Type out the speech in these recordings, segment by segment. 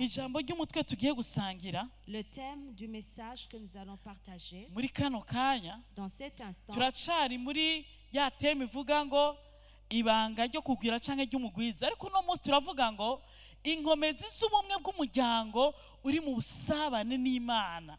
ijambo ry'umutwe tugiye gusangira Le thème du message que nous allons partager muri kano kanya dans cet instant, turacari muri ya teme ivuga ngo ibanga ryo kugwira canke ry'umugwiza, ariko uno munsi turavuga ngo inkomezi z'ubumwe bw'umuryango uri mu busabane n'Imana,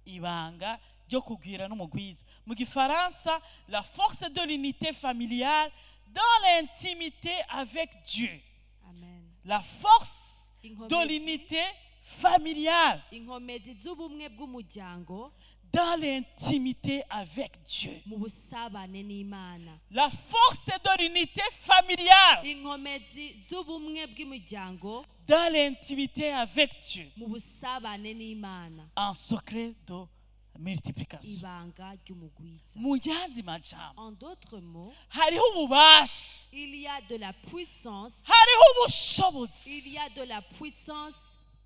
ibanga ryo kugwira n'umugwiza. Mu gifaransa, la force de l'unité familiale dans l'intimité avec Dieu. Amen. La force de l'unité familiale inkomezi z'ubumwe bw'umuryango dans l'intimité avec Dieu. mu busabane n'Imana. La force de l'unité familiale Inkomezi z'ubumwe bw'umuryango dans l'intimité avec Dieu. mu busabane n'Imana. En secret de multiplication. Ibanga ry'umugwiza. Mu yandi majambo, En d'autres mots, hariho ububasha, il y a de la puissance, hariho il ubushobozi y a de la puissance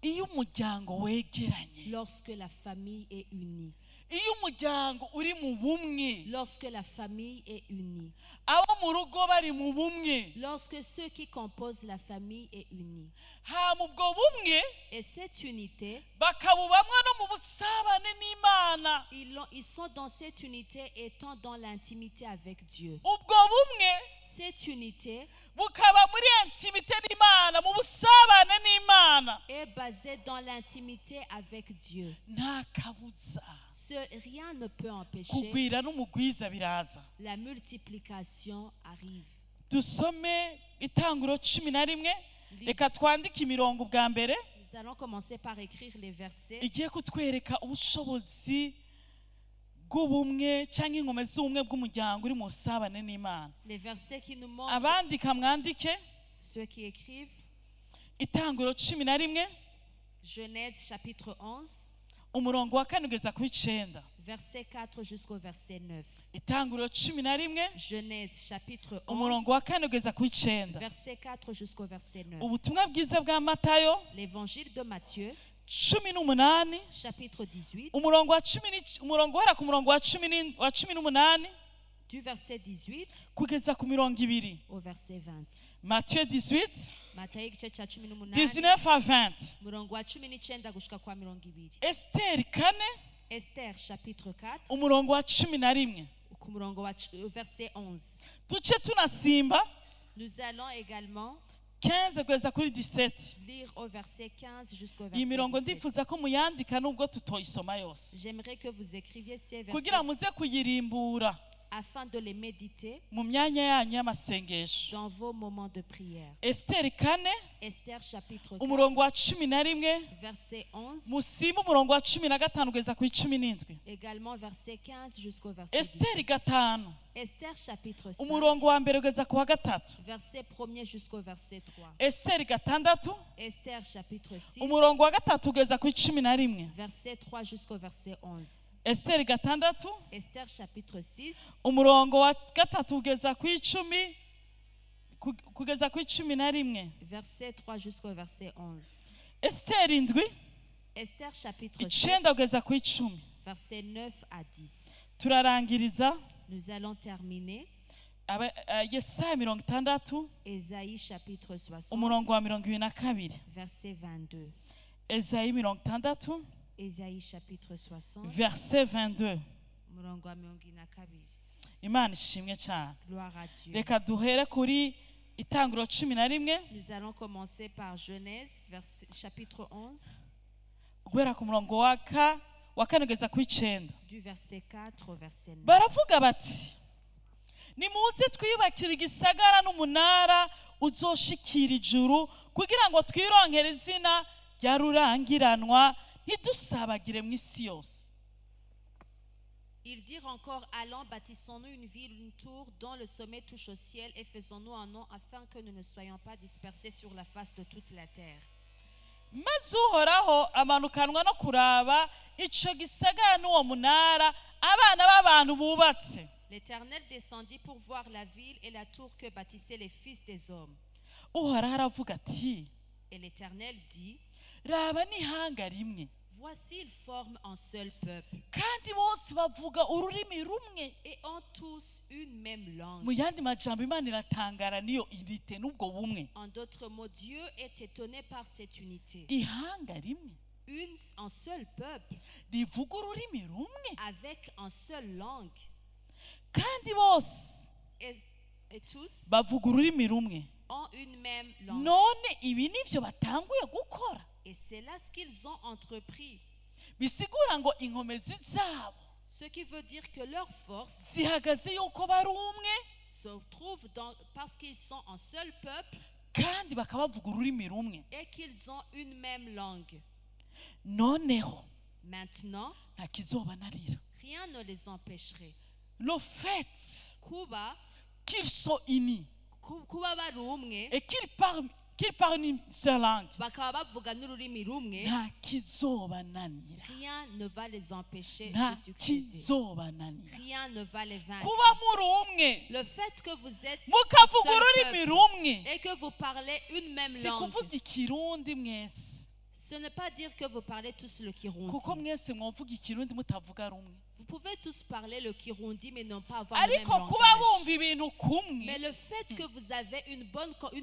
iyo umuryango wegeranye, lorsque la famille est unie. iyo umuryango uri mu bumwe, Lorsque la famille est unie. abo mu rugo bari mu bumwe, Lorsque ceux qui composent la famille est unie. hama ubwo bumwe Et cette unité, bakabubamwa no mu busabane n'Imana. ils sont dans cette unité étant dans l'intimité avec Dieu. Ubwo bumwe Cette unité bukaba muri intimité n'Imana, mu busabane n'Imana. est basée dans l'intimité avec Dieu. Nta kabuza Rien ne peut empêcher. kugwira n'umugwiza biraza. La multiplication arrive. Dusome Itanguriro 11. Reka twandike imirongo bwa mbere Nous allons commencer par écrire les versets igiye kutwereka ubushobozi bw'ubumwe cyangwa inkomezi z'ubumwe bw'umuryango uri mu busabane n'Imana. les versets qui nous montrent, Abandika mwandike ceux qui écrivent, Itanguriro 11, Genèse chapitre 11, umurongo wa 4 kugeza ku 9. verset 4 jusqu'au verset 9. Itanguriro 11, Genèse chapitre 11, umurongo wa 4 kugeza ku 9. verset 4 jusqu'au verset 9. Ubutumwa bwiza bwa Matayo L'évangile de Matthieu, 18, chapitre 18, umurongo wa 10, umurongo uhera ku murongo wa 18 du verset 18 kugeza ku mirongo 2. au verset 20. Matthieu 18, Matayo igice cya 18, 19 à 20. murongo wa 19 gushika kwa mirongo 2. Esther 4, Esther chapitre 4, umurongo wa 11. ku murongo wa verset 11. Tuce tunasimba Nous allons également 15 kugeza kuri 17. lire au verset 15 jusqu'au Iyi verset mirongo 17. ndifuza ko muyandika nubwo tutoyisoma yose, J'aimerais que vous écriviez ces kugira versets muze kuyirimbura afin de les méditer mu myanya yanyu y'amasengesho. dans vos moments de prière. Esther 4, Esther chapitre 4, umurongo wa 11, verset 11, musimba umurongo wa 15 kugeza ku 17. également verset 15 jusqu'au verset Esther 17. 5, Esther chapitre 5, umurongo wa mbere kugeza ku wa 3. verset 1er jusqu'au verset 3. Esther 6, Esther chapitre 6, umurongo wa 3 kugeza ku 11. verset 3 jusqu'au verset 11. Esther 6, Esther chapitre 6, umurongo wa 3 kugeza ku 10 kugeza ku 11. verset 3 jusqu'au verset 11. Esther 7, Esther chapitre 9 7, kugeza ku 10. verset 9 à 10. Turarangiriza Nous allons terminer. Yesaya 60, Ésaïe chapitre 60, umurongo wa 22. verset 22. Ezayi 60, Ésaïe chapitre 60, verset 22. murongo wa 22. Imana ishimwe cyane. Gloire à Dieu. Reka duhere kuri Itanguriro 11, Nous allons commencer par Genèse chapitre 11, guhera ku murongo wa 4 kugeza ku 9. du verset 4 au verset 9. Baravuga bati, nimuze twiyubakire igisagara n'umunara uzoshikira ijuru, kugira ngo twironkere izina rya rurangiranwa, ntidusabagire mu isi yose. Ils dirent encore, allons, bâtissons-nous une ville, une tour, dont le sommet touche au ciel, et faisons-nous un nom, afin que nous ne soyons pas dispersés sur la face de toute la terre. Maze Uhoraho amanukanwa no kuraba ico gisagara n'uwo munara abana b'abantu bubatse. L'Éternel descendit pour voir la ville et la tour que bâtissaient les fils des hommes. Uhoraho aravuga ati, Et l'Éternel dit, raba n'ihanga rimwe Voici, ils forment un seul peuple kandi bose bavuga ururimi rumwe. et ont tous une même langue. Mu yandi majambo Imana iratangara niyo irite n'ubwo bumwe. En d'autres mots, Dieu est étonné par cette unité. Ihanga rimwe Un seul peuple rivuga ururimi rumwe avec un seul langue kandi bose et tous bavuga ururimi rumwe. ont une même langue. None ibi nivyo batanguye gukora, Et c'est là ce qu'ils ont entrepris. bisigura ngo inkomezi zabo Ce qui veut dire que leur force zihagaze yuko bari umwe se trouve parce qu'ils sont un seul peuple kandi bakaba bavuga ururimi rumwe. et qu'ils ont une même langue. Noneho Maintenant, nta kizobananira. rien ne les empêcherait. Le fait Kuba qu'ils sont unis kuba bari umwe et qu'ils parlent une seule langue, bakaba bavuga n'ururimi rumwe, nta kizobananira, rien ne va les empêcher nta de succéder. kizobananira. Rien ne va les vaincre. Kuba muri umwe Le fait que vous êtes un mukavuga seul ururimi peuple rumwe et que vous parlez une même si langue, kuvuga ikirundi mwese, ce n'est pas dire que vous parlez tous le Kirundi. kuko mwese mwovuga ikirundi mutavuga rumwe, Vous pouvez tous parler le Kirundi mais non pas avoir le même ariko kuba langage. bumva ibintu kumwe, Mais le fait que vous avez une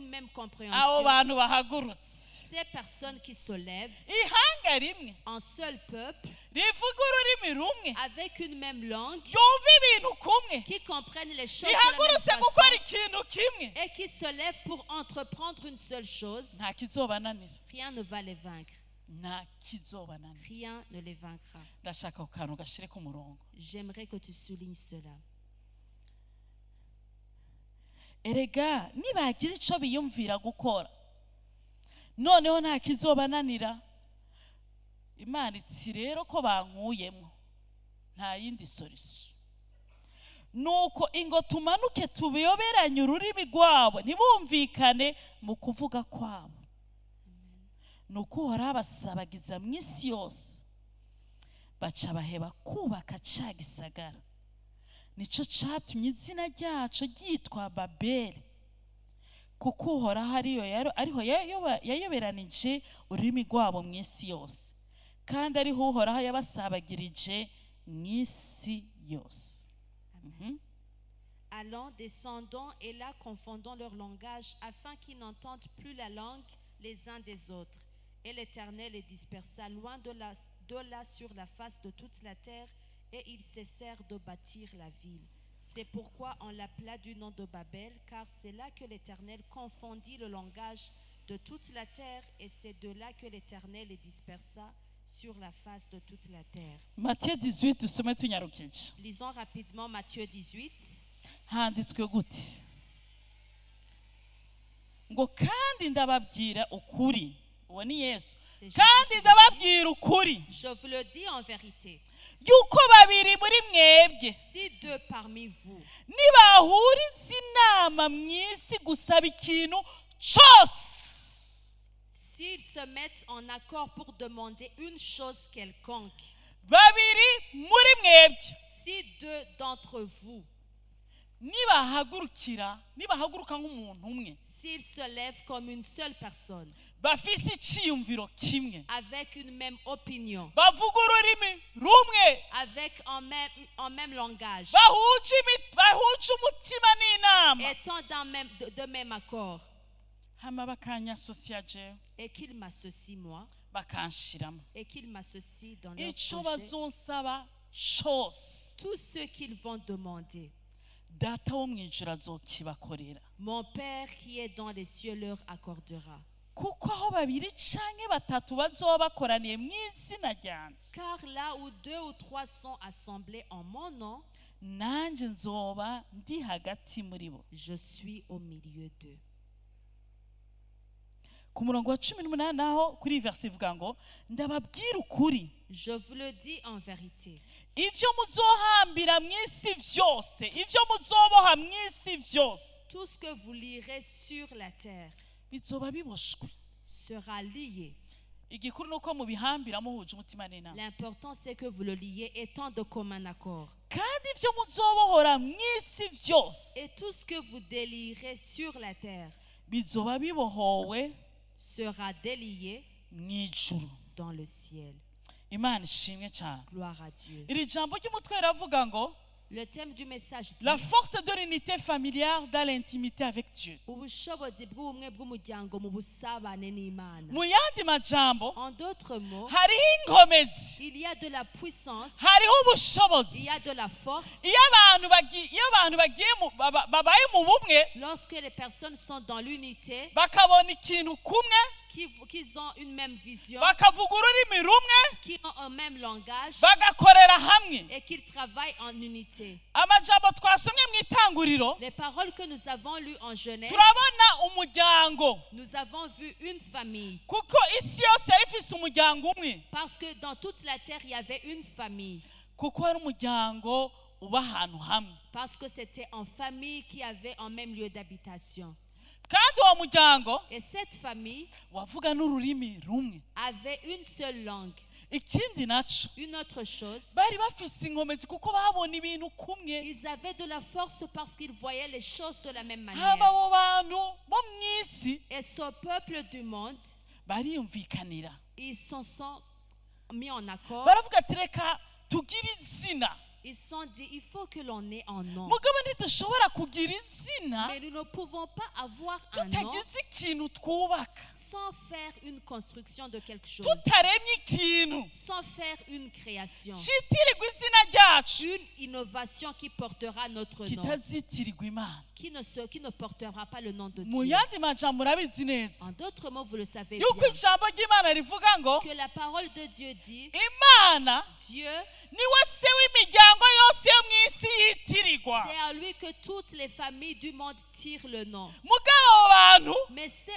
même abo compréhension, bantu bahagurutse ces personnes qui se lèvent, ihanga rimwe un seul peuple, rivuga ururimi rumwe, avec une même langue, ryumva ibintu kumwe, qui comprennent les choses de la rihagurutse même gukora façon ikintu kimwe, et qui se lèvent pour entreprendre une seule chose, nta kizobananira, rien ne va les vaincre. nta kizobananira. Rien ne les vaincra. Ndashaka ku kantu gashire ku murongo. J'aimerais que tu soulignes cela. Erega nibagira ico biyumvira gukora, noneho nta kizobananira. Imana iti rero ko bankuyemo nta yindi solution, nuko ingo tumanuke tubiyoberanye ururimi rwabo ntibumvikane mu kuvuga kwabo. Nuko Uhoraho abasabagiza mu isi yose, baca baheba kubaka ca gisagara. Nico catumye izina ryaco ryitwa Babeli, kuko Uhoraho ariho yayoberanije ururimi rwabo mu isi yose, kandi ariho Uhoraho yabasabagirije mu isi yose. Allons, descendons et là confondons leur langage afin qu'ils n'entendent plus la langue les uns des autres. Et l'Éternel les dispersa loin de là sur la face de toute la terre, et ils cessèrent de bâtir la ville. C'est pourquoi on l'appela du nom de Babel, car c'est là que l'Éternel confondit le langage de toute la terre, et c'est de là que l'Éternel les dispersa sur la face de toute la terre. Matthieu 18 dusome tunyarukije. Lisons rapidement Matthieu 18. Handitswe gute ngo kandi ndababwira ukuri, uwo ni Yesu, kandi ndababwira ukuri Je vous le dis en vérité, yuko babiri muri mwebwe si deux parmi vous nibahuriza inama mu isi gusaba ikintu cyose, s'ils se mettent en accord pour demander une chose quelconque, babiri muri mwebwe si deux d'entre vous, nibahaguruka nk'umuntu umwe, s'ils se lèvent comme une seule personne, bafise iciyumviro kimwe, avec une même opinion, bavuga ururimi rumwe, avec un même langage, bahuje umutima n'inama, étant de même accord, hama bakanyasosiya jewe et qu'ils m'associent moi, bakanshiramo et qu'ils m'associent dans leur ico projet, bazonsaba cose tout ce qu'ils vont demander, data wo mwijuru azokibakorera, mon Père qui est dans les cieux leur accordera. kuko aho babiri canke batatu bazoba bakoraniye mu izina ryanje, Car là où 2 ou 3 sont assemblés en mon nom, nanje nzoba ndi hagati muri bo. je suis au milieu d'eux. Ku murongo wa 18 naho kuri verse ivuga ngo ndababwira ukuri, Je vous le dis en vérité, ivyo muzohambira mu isi vyose, ivyo muzoboha mu isi vyose, tout ce que vous lirez sur la terre bizoba biboshwe. sera lié. Igikuru nuko mubihambira muhuje umutima n'inama, L'important c'est que vous le liez étant de commun accord. kandi ivyo muzobohora mu isi vyose Et tout ce que vous délierez sur la terre bizoba bibohowe sera délié mu ijuru. dans le ciel. Imana ishimwe cyane. Gloire à Dieu. Iri jambo ry'umutwe riravuga ngo Le thème du message dit la force de l'unité familiale dans l'intimité avec Dieu. ubushobozi bw'ubumwe bw'umuryango mu busabane n'Imana. Mu yandi majambo, En d'autres mots, hariho inkomezi, il y a de la puissance, hariho il ubushobozi. y a de la force Iyo abantu bagiye babaye mu bumwe, lorsque les personnes sont dans l'unité, bakabona ikintu kumwe, qu'ils ont une même vision, bakavuga ururimi rumwe, qui ont un même langage bagakorera hamwe. et qu'ils travaillent en unité. Amajambo twasomye mu itanguriro, Les paroles que nous avons lues en Genèse, turabona umuryango, nous avons vu une famille. kuko isi yose yari ifise umuryango umwe, Parce que dans toute la terre, il y avait une famille. kuko ari umuryango uba ahantu hamwe. Parce que c'était en famille qui avait un même lieu d'habitation. Kandi uwo muryango Et cette famille wavuga n'ururimi rumwe. avait une seule langue. Ikindi naco, Une autre chose, bari bafise inkomezi kuko babona ibintu kumwe. ils avaient de la force parce qu'ils voyaient les choses de la même Hama manière. abo bantu bo mw'isi Et ce peuple du monde, bariyumvikanira, ils s'en sont mis en accord. baravuga ati reka tugire izina. Ils se sont dit, il faut que l'on ait un nom. Mugabo ntidushobora kugira izina Mais nous ne pouvons pas avoir un nom tutagize ikintu twubaka, sans faire une construction de quelque chose, tutaremye ikintu sans faire une création, kitirirwa izina ryacu, une innovation qui portera notre nom, kitazitirirwa Imana. qui ne portera pas le nom de Mu Dieu. yandi majambo murabizi neza En d'autres mots, vous le savez yuko bien, ijambo ry'Imana rivuga ngo que la parole de Dieu dit, Imana Dieu, niwe se w'imiryango yose yo mu isi yitirirwa. c'est à lui que toutes les familles du monde tirent le nom. Mugabo abo bantu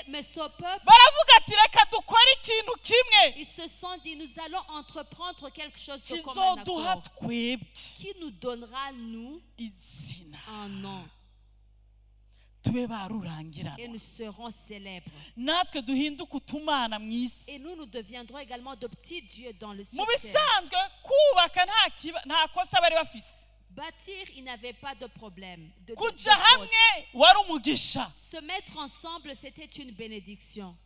Mais ce peuple, baravuga ati reka dukore ikintu kimwe ils se sont dit, nous allons entreprendre quelque chose de commun kizoduha accord, twebwe qui nous donnera, nous, izina, un nom. tube barurangirana, Et nous serons célèbres. natwe duhinduke utumana mu Et isi. nous deviendrons également de petits dieux dans le Mu ciel. bisanzwe kubaka nta kosa bari bafise, Bâtir, il n'avait pas de problème. De kuja faute. hamwe wari umugisha, Se mettre ensemble, c'était une bénédiction.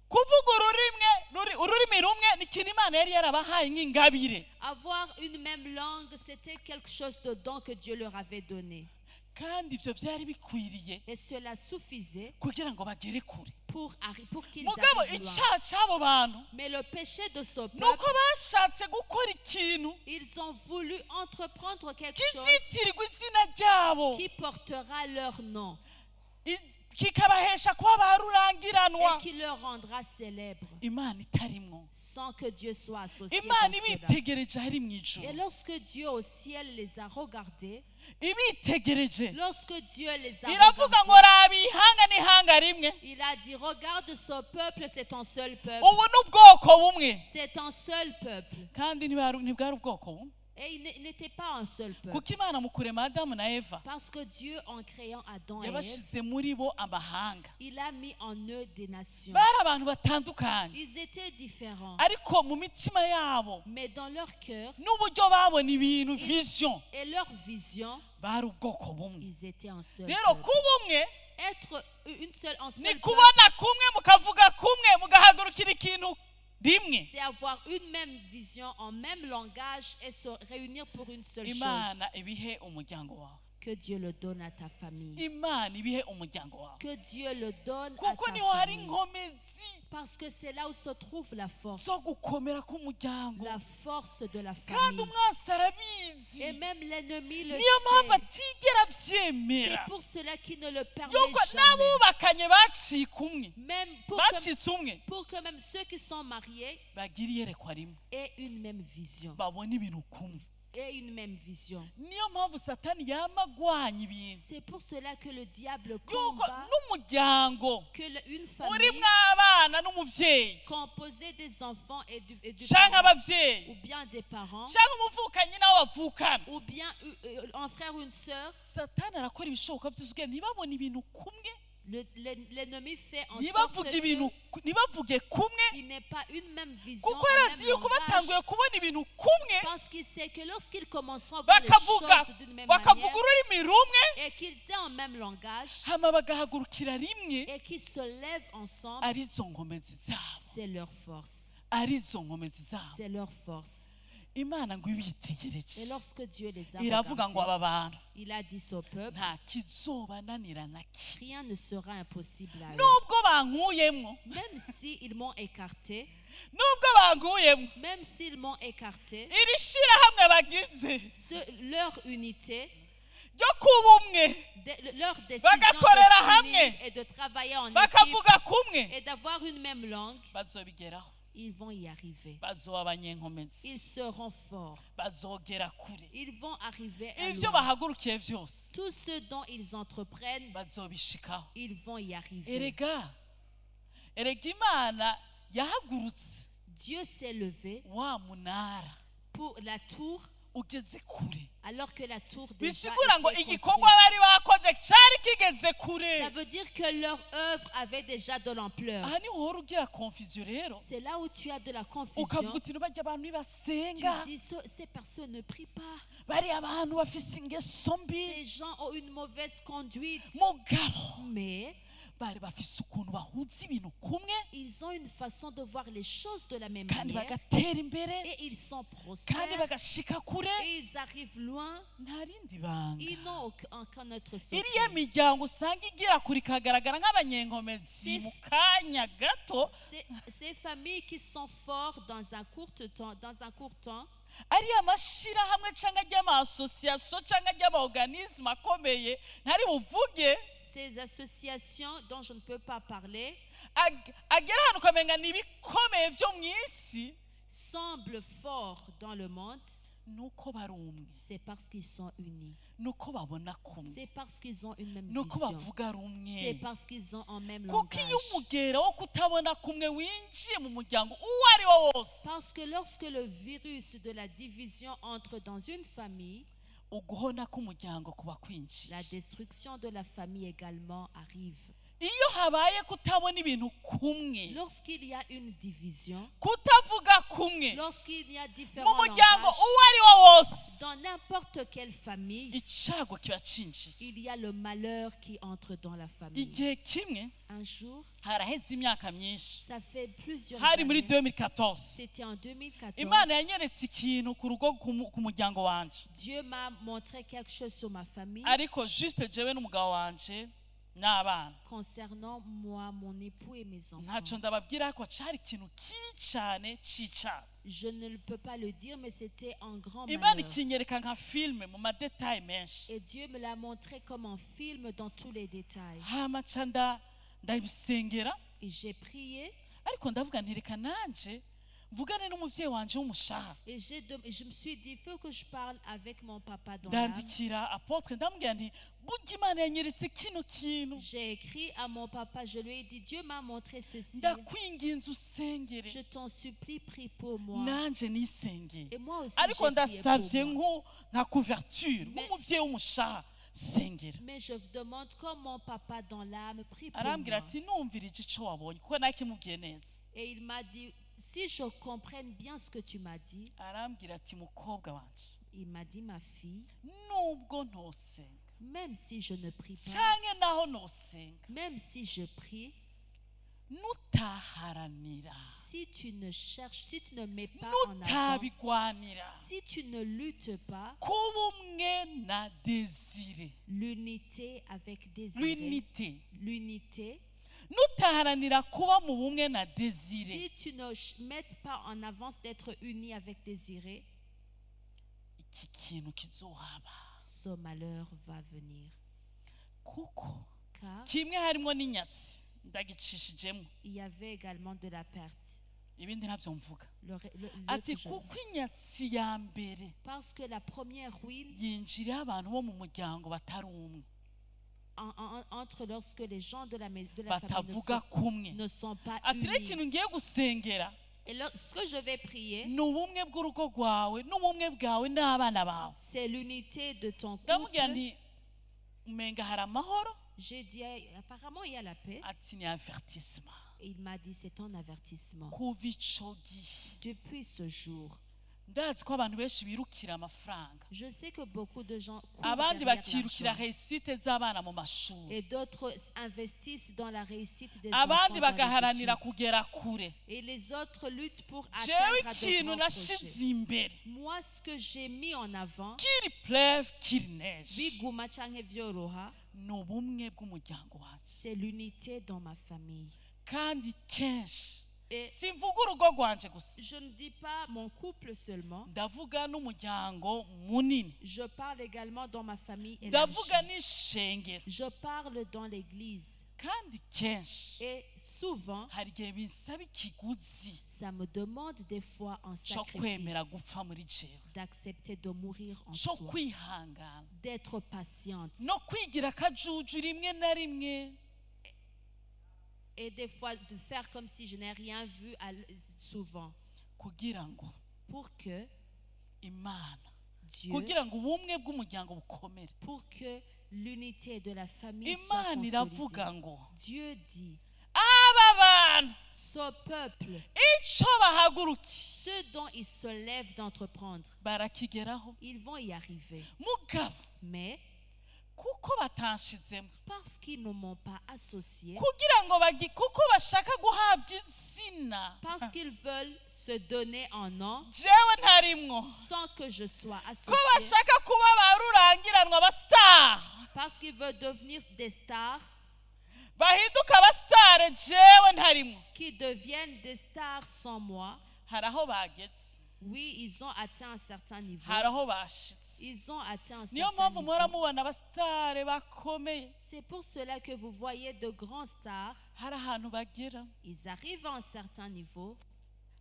kuvuga ururimi rumwe ni ikintu Imana yari yarabahaye nk'ingabire. Avoir une même langue, c'était quelque chose de don que Dieu leur avait donné. Kandi ivyo vyari bikwiriye Et cela suffisait kugira ngo bagere kure. pour qu'ils Mugabo arrivent loin. icyaha cy'abo bantu Mais le péché de ce nuko peuple, bashatse gukora ikintu ils ont voulu entreprendre quelque chose kizitirirwa izina ryabo, qui portera leur nom kikabahesha kuba barurangiranwa. et qui leur rendra célèbre, Imana itarimwo, sans que Dieu soit associé Imana dans cela. ibitegereje ari mu Et ijuru, lorsque Dieu au ciel les a regardés, ibitegereje lorsque Dieu les a iravuga ngo regardés, raba ihanga n'ihanga rimwe, il a dit, regarde ce peuple, c'est un seul peuple. ubu ni ubwoko bumwe. C'est un seul peuple. Kandi ntibwari ubwoko bumwe, Et il n'était pas un seul peuple. kuko Imana mu kurema Adamu na Eva Parce que Dieu, en créant Adam et Ève, yabashyize muri bo amahanga. il a mis en eux des nations. Bari abantu batandukanye, Ils étaient différents. ariko mu mitima yabo Mais dans leur cœur n'uburyo babona ibintu, vision, et leur vision, bari ubwoko bumwe. ils étaient un seul Rero peuple. kuba umwe Être un ni seul peuple, kubona kumwe, mukavuga kumwe, mugahagurukira ikintu rimwe. c'est avoir une même vision, un même langage et se réunir pour une seule chose. Imana ibihe umuryango wawe, Que Dieu le donne à ta famille. Imana ibihe umuryango wawe, Que Dieu le donne à kuko ta niho hari famille. inkomezi Parce que c'est là où se trouve la force. zo gukomera k'umuryango. La force de la Kandi famille. umwansi arabizi, Et même l'ennemi le niyo mpamvu sait. atigera C'est abyemera pour cela qu'il ne le permet yuko jamais. n'abubakanye bacika umwe, Même bacitse umwe, pour que même ceux qui sont mariés bagira iyerekwa rimwe, aient une même vision. babona ibintu kumwe. Aient une même vision. Niyo mpamvu Satani yama agwanya ibintu, C'est pour cela que le diable yuko combat n'umuryango que une famille urimwo abana n'umuvyeyi composée des enfants et du canke parent, abavyeyi ou bien des parents, canke umuvukanyi n'abo bavukana, ou bien un frère ou une sœur, Satani arakora ibishoboka byose kugira ntibabone ibintu kumwe, l'ennemi fait en sorte ntibavuge ibintu, ntibavuge kumwe, qu'il n'ait pas une même vision, kuko un arazi même yuko batanguye langage, kubona ibintu kumwe, parce qu'il sait que lorsqu'ils commenceront à voir les bakavuga choses d'une même bakavuga manière ururimi rumwe, et qu'ils aient un même langage hama bagahagurukira rimwe, et qu'ils se lèvent ensemble, arizo nkomezi zabo. c'est leur force. arizo nkomezi zabo. c'est leur force. Imana ngo Et ibitegereje lorsque Dieu les a iravuga ngo regardés, aba bantu il a dit au peuple, nta kizobananira na kimwe rien ne sera impossible à eux. nubwo bankuyemwo, Même s'ils m'ont écarté, nubwo bankuyemwo, même s'ils m'ont écarté, iri shirahamwe bagize leur unité, ryo kuba umwe leur décision Bagakorera de s'unir hamwe. et de travailler en équipe bakavuga kumwe et d'avoir une même langue, bazobigeraho, ils vont y arriver. bazoba abanyenkomezi, Ils seront forts. bazogera kure, Ils vont arriver à ibyo loin. bahagurukiye byose Tout ce dont ils entreprennent, bazobishikaho. ils vont y arriver. erega Imana yahagurutse Dieu s'est levé wa munara pour la tour, ugeze kure, alors que la tour déjà bisigura ngo était igikorwa construite. bari bakoze cyari kigeze kure. Ça veut dire que leur œuvre avait déjà de l'ampleur. aha niho uhora ugira confusion rero, C'est là où tu as de la ukavuga confusion. uti bajya abantu Tu nibasenga, dis, ces personnes ne prient pas. bari abantu bafise ingeso mbi, Ces gens ont une mauvaise conduite. mugabo Mais bari bafise ukuntu bahuza ibintu kumwe ils ont une façon de voir les choses de la même kandi manière. bagatera imbere Et ils sont kandi prospères. bagashika kure. Et ils arrivent loin. nta rindi banga, Ils n'ont aucun autre iriya secret. miryango usanga igira kure ikagaragara nk'abanyenkomezi mu kanya gato, Ces familles qui sont fortes dans un court temps, ariya mashyirahamwe cyangwa ry'amasosiyasiyo cyangwa ry'amaorganisme akomeye ntari buvuge, ces associations dont je ne peux pas parler agera ahantu ukamenga ni ibikomeye byo mu isi, semblent forts dans le monde. nuko bari umwe, C'est parce qu'ils sont unis. nuko babona kumwe, C'est parce qu'ils ont une même nuko vision. bavuga C'est rumwe. parce qu'ils ont un même kuko langage. iyo umugera wo kutabona kumwe winjiye mu muryango uwo ari wo wose, Parce que lorsque le virus de la division entre dans une famille, uguhona k'umuryango kuba kwinjiye. la destruction de la famille également arrive. iyo habaye kutabona ibintu kumwe, Lorsqu'il y a une division, kutavuga kumwe lorsqu'il y a mu différents muryango langages, uwo ari wo wose, dans n'importe quelle famille, icyago kiba cinjiye. il y a le malheur qui entre dans la famille. igihe kimwe Un jour, haraheze imyaka myinshi, ça fait plusieurs hari muri années, 2014, c'était en 2014, imana yanyeretse ikintu ku rugo ku muryango wanje, Dieu m'a montré quelque chose sur ma famille ariko juste jewe n'umugabo wanje n'abana, concernant moi, mon époux et mes enfants. ntacyo ndababwira ko cyari ikintu kibi cyane cy'icyaha. Je ne peux pas le dire, mais c'était un grand imana malheur. ikinyereka nka filime mu madetaye menshi, Et Dieu me l'a montré comme un film dans tous les détails. hama ca ndabisengera, Et j'ai prié ariko ndavuga nti reka nanje mvugane n'umuvyeyi wanje w'umushaha. et je me suis dit, il faut que je parle avec mon papa dans l'âme. ndandikira apotre ndamubwira nti burya imana yanyeretse kino kintu, J'ai écrit à mon papa, je lui ai dit, Dieu m'a montré ceci. ndakwinginze usengere Je t'en supplie, prie pour moi. nanje nisengere. Et moi aussi, ariko j'ai prié ndasavye pour moi. nka couverture Mais- nk'umuvyeyi w'umushaha sengera. Mais je demande comme mon papa dans l'âme, prie pour arambwira moi. ati numvirije ico wabonye kuko nakimubwiye neza. Et il m'a dit, si je comprenne bien ce que tu m'as dit, arambwira ati mukobwa wanje, il m'a dit, ma fille, nubwo ntosenga même si je ne prie pas, canke naho nosenga, même si je prie, nutaharanira, si tu ne cherches, si tu ne mets pas en avant, nutabigwanira si tu ne luttes pas, kuba umwe na Desire, l'unité avec désir, l'unité, nutaharanira kuba mu bumwe na si Desire, tu ne mets pas en avance d'être uni avec désiré, iki kintu kizohaba. ce malheur va venir. kuko Car kimwe harimo n'inyatsi ndagicishijemo, il y avait également de la perte. ibindi ntabyo mvuga. L'autre ati jour. kuko inyatsi ya mbere Parce que la première ruine yinjiriye abantu bo mu muryango batari umwe, entre lorsque les gens de la famille batavuga kumwe. ne sont pas ati rero unis. ikintu ngiye gusengera Et ce que je vais prier, ni ubumwe bw'urugo rwawe n'ubumwe bwawe n'abana bawe. c'est l'unité de ton ndamubwira couple. nti umenga hari amahoro, J'ai dit, apparemment, il y a la paix. ati ni avertissement. Et il m'a dit, c'est un avertissement. kuva ico gihe Depuis ce jour, ndazi ko abantu benshi birukira amafaranga Je sais que beaucoup de gens courent abandi derrière bakirukira l'argent. réussite z'abana mu mashuri Et d'autres investissent dans la réussite des abandi enfants dans les bagaharanira études. kugera kure Et les autres luttent pour jewe atteindre à de ikintu grands nashize projets. imbere Moi, ce que j'ai mis en avant, kiri pleve kiri neje biguma canke vyoroha, ni ubumwe bw'umuryango wacu c'est l'unité dans ma famille. kandi kenshi Et simvuga urugo rwanje gusa je ne dis pas mon couple seulement, ndavuga n'umuryango munini je parle également dans ma famille ndavuga élargie. n'ishengero Je parle dans l'église. kandi kenshi Et souvent, hari igihe binsaba ikiguzi ça me demande des fois un cyo kwemera sacrifice gupfa muri jewe d'accepter de mourir en cyo soi, kwihangana d'être patiente no kwigira akajuju rimwe na rimwe et des fois de faire comme si je n'ai rien vu souvent kugira ngo pour que imana Dieu, kugira ngo ubumwe bw'umuryango bukomere pour que l'unité de la famille soit imana iravuga consolidée. ngo Dieu dit, aba bantu ce peuple, icyo bahagurukiye ce dont ils se lèvent d'entreprendre, barakigeraho ils vont y arriver. mugabo Mais kuko batanshizemo parce qu'ils ne m'ont pas associé, kugira ngo kuko bashaka guhabwa izina parce qu'ils veulent se donner un nom jewe ntarimwo sans que je sois ko associé, bashaka kuba ba rurangiranwa abasitari parce qu'ils veulent devenir des stars, bahinduka abasitari jewe ntarimwo qui deviennent des stars sans moi. hari aho bageze Oui, ils ont atteint un certain niveau. hari aho bashitse Ils ont atteint un niyo certain mpamvu muhora niveau. mubona abasitari bakomeye C'est pour cela que vous voyez de grands stars, hari ahantu bagera ils arrivent à un certain niveau,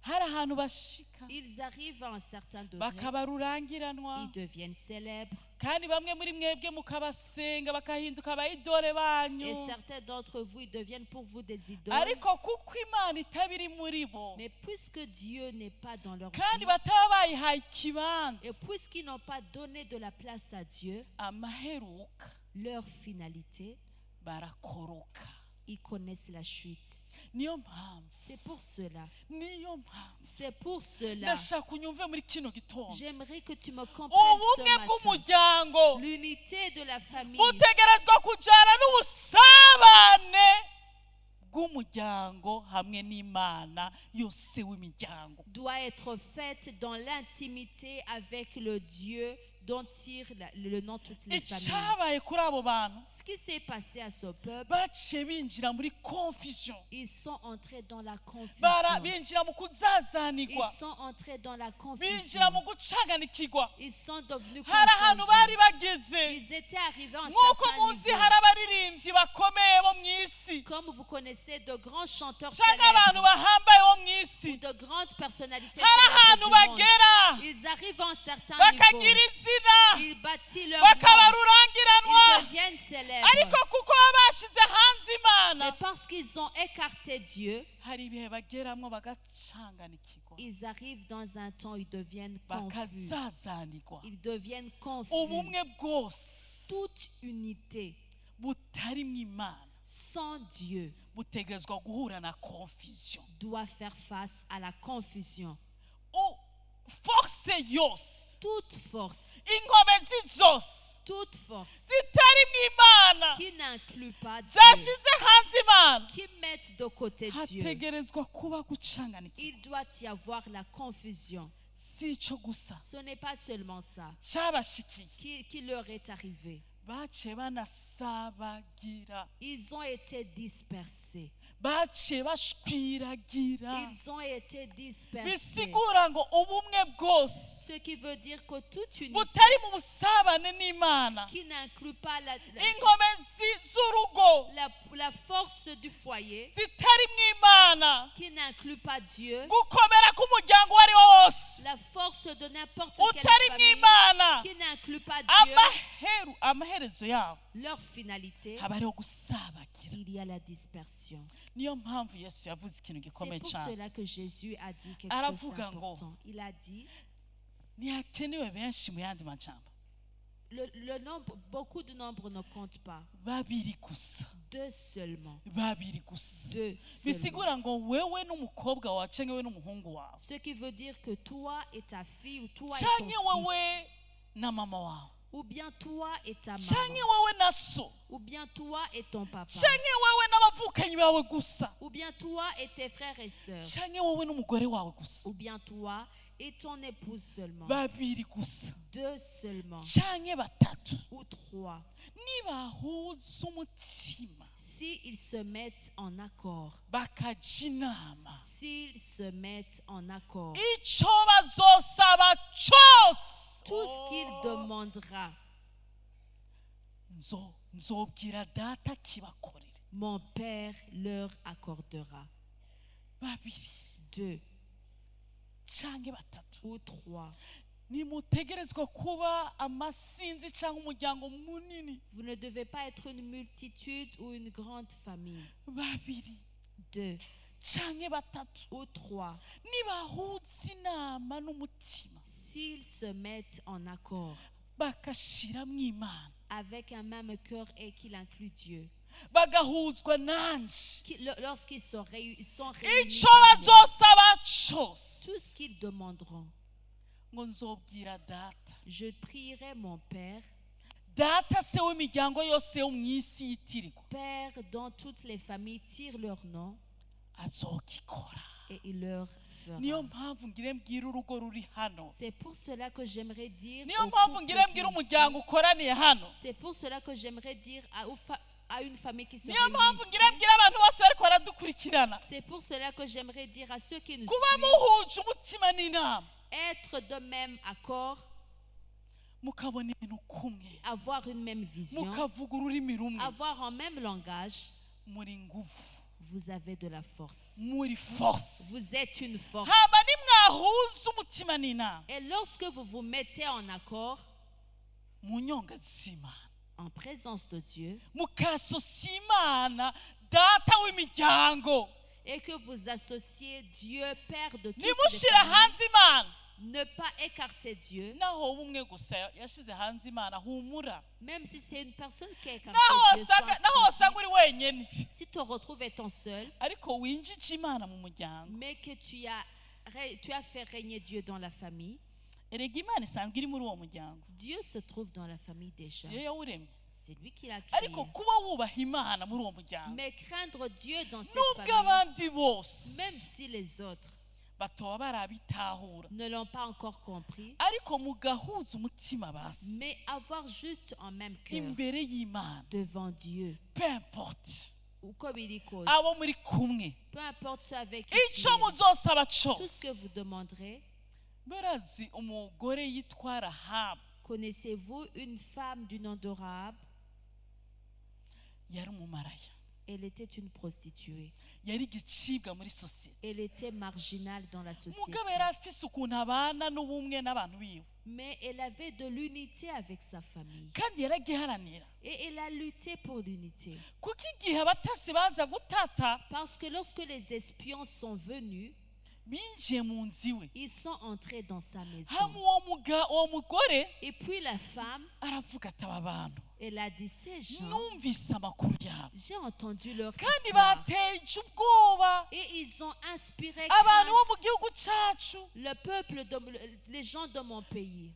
hari ahantu bashika ils arrivent à un certain degré, bakaba rurangiranwa ils deviennent célèbres. kandi bamwe muri mwebwe mukabasenga bakahinduka abayidore banyu Et certains d'entre vous, ils deviennent pour vous des idoles. ariko kuko imana itabiri muri bo Mais puisque Dieu n'est pas dans leur kandi vie, bataba bayihaye et ikibanza puisqu'ils n'ont pas donné de la place à Dieu, amaheruka leur finalité, barakoroka ils connaissent la chute. niyo mpamvu C'est pour cela. niyo mpamvu C'est pour cela. ndashaka unyumve muri kino gitondo J'aimerais que tu me comprennes ce ubumwe matin. bw'umuryango L'unité de la famille butegerezwa kujyana n'ubusabane bw'umuryango hamwe n'imana yose w'imiryango doit être faite dans l'intimité avec le Dieu dont tire le nom toutes les familles. icyabaye kuri abo bantu Ce qui s'est passé à ce peuple, baciye binjira muri confusion ils sont entrés dans la confusion. binjira mu kuzazanirwa Ils sont entrés dans la binjira mu confusion. gucanganikirwa Ils sont devenus hari ahantu confondus. bari bageze Ils étaient arrivés à un nk'uko certain muzi niveau. hari abaririmbyi bakomeye bo mu isi Comme vous connaissez de grands chanteurs cyangwa abantu célèbres bahambaye bo mu ou isi de grandes personnalités hari célèbres ahantu du monde. bagera Ils arrivent à un certain bakagira niveau. izina Ils bâtissent leur bakaba nom. rurangiranwa Ils deviennent célèbres. ariko kuko baba bashize hanze imana Mais parce qu'ils ont écarté Dieu, hari ibihe bageramo bagacanganikirwa ils arrivent dans un temps où ils deviennent confus. bakazazanirwa Ils deviennent confus. ubumwe bwose Toute unité butarimo imana sans Dieu butegerezwa guhura na confusion doit faire face à la confusion. force yose Toute force, inkomezi zose toute force zitarimo imana qui n'inclut pas Dieu, zashize hanze imana qui mettent de côté Dieu, hategerezwa kuba gucanganikirwa il doit y avoir la confusion. si icyo gusa Ce n'est pas seulement ça cyabashikiye qui leur est arrivé. baciye banasabagira Ils ont été dispersés. baciye bashwiragira Ils ont été dispersés. bisigura ngo ubumwe bwose Ce qui veut dire que toute unité butari mu busabane n'imana qui n'inclut pas inkomezi z'urugo la force du foyer, zitari mu imana qui n'inclut pas Dieu, gukomera k'umuryango uwo ari wo wose la force de n'importe utari quelle mu famille, imana qui n'inclut pas Dieu, amaherezo yabo leur finalité, haba hariho gusabagira il y a la dispersion. niyo mpamvu yesu yavuze ikintu C'est gikomeye pour cyane cela que Jésus a dit quelque chose Aravuga ngo, d'important. Il a dit, ntihakenewe benshi mu yandi majambo le nombre, beaucoup de nombres ne comptent pas. babiri gusa Deux seulement. babiri gusa Deux seulement. bisigura ngo wewe n'umukobwa wawe canke wewe n'umuhungu wawe Ce qui veut dire que toi et ta fille, ou toi et canke ton fils, wewe na mama wawe ou bien toi et ta canke maman, wewe na so ou bien toi et ton papa, canke wewe n'abavukanyi bawe gusa ou bien toi et tes frères et sœurs, canke wewe n'umugore wawe gusa ou bien toi et ton épouse seulement. babiri gusa Deux seulement, canke batatu ou trois. nibahuza umutima S'ils se mettent en accord, bakaja inama s'ils se mettent en accord, ico bazosaba cose tout ce qu'il demandera, nzobwira data kibakorere mon Père leur accordera. babiri Deux canke batatu ou trois. nimutegerezwa kuba amasinzi cyangwa umuryango munini Vous ne devez pas être une multitude ou une grande famille. babiri Deux canke batatu ou trois. nibahuza inama n'umutima S'ils se mettent en accord bagashiramwo imana avec un même cœur et qu'il inclut Dieu, bagahuzwa nanje lorsqu'ils sont réunis, ico par moi, bazosaba cose tout ce qu'ils demanderont, ngo nzobwira data je prierai mon Père, data se w'imiryango yose yo mw'isi yitirirwa Père dont toutes les familles tirent leur nom, azogikora et il leur fera. niyo mpamvu ngire mbwira urugo ruri hano C'est pour cela que j'aimerais dire niyo au mpamvu couple ngire qui mbwira est ici, umuryango ukoraniye hano c'est pour cela que j'aimerais dire à une famille qui se niyo réunit mpamvu ici. ngire mbwira abantu bose bariko baradukurikirana C'est pour cela que j'aimerais dire à ceux qui nous kuba suivent, muhuje umutima n'inama être de même accord, mukabona ibintu kumwe avoir une même vision, mukavuga ururimi rumwe avoir un même langage, muri nguvu vous avez de la force. muri force Vous êtes une force. hama nimwahuza umutima n'inama Et lorsque vous vous mettez en accord, mu nyonga z'imana en présence de Dieu, mukasosia imana data w'imiryango et que vous associez Dieu, Père de toutes les nimushira familles, hanze imana ne pas écarter Dieu, naho bumwe gusa yashize hanze imana humura même si c'est une personne qui a écarté naho Dieu, sois wasanga tranquille. uri wenyene Si tu te retrouves étant seul, ariko winjije imana mu muryango mais que tu as fait régner Dieu dans la famille, erega imana isanzwe iri muri uwo muryango Dieu se trouve dans la famille déjà. siyo yawuremye C'est lui qui l'a créé. ariko kuba wubaha imana muri uwo muryango Mais craindre Dieu dans cette nubwo famille, abandi bose même si les autres batoba barabitahura ne l'ont pas encore compris, ariko mugahuza umutima basi mais avoir juste en même cœur imbere y'imana devant Dieu, peu importe ou comme il dit cause, abo muri kumwe peu importe ce avec qui tu ico es, muzosaba tout ce que cose vous demanderez. barazi umugore yitwa rahabu Connaissez-vous une femme du nom de Rahab? yari umumaraya Elle était une prostituée. yari igicibwa muri sosiyete Elle était marginale dans la société. mugabo yari afise ukuntu abana n'ubumwe n'abantu biwe Mais elle avait de l'unité avec sa famille. kandi yaragiharanira Et elle a lutté pour l'unité. kuko igihe abatasi baza gutata Parce que lorsque les espions sont venus, binjiye mu nzu iwe ils sont entrés dans sa maison. hama uwo mugore Et puis la femme, aravuga ati aba bantu elle a dit, ces gens, numvise amakuru yabo j'ai entendu leur kandi histoire. bateje ubwoba Et ils ont inspiré abantu bo mu crainte gihugu cacu le peuple, les gens de mon pays.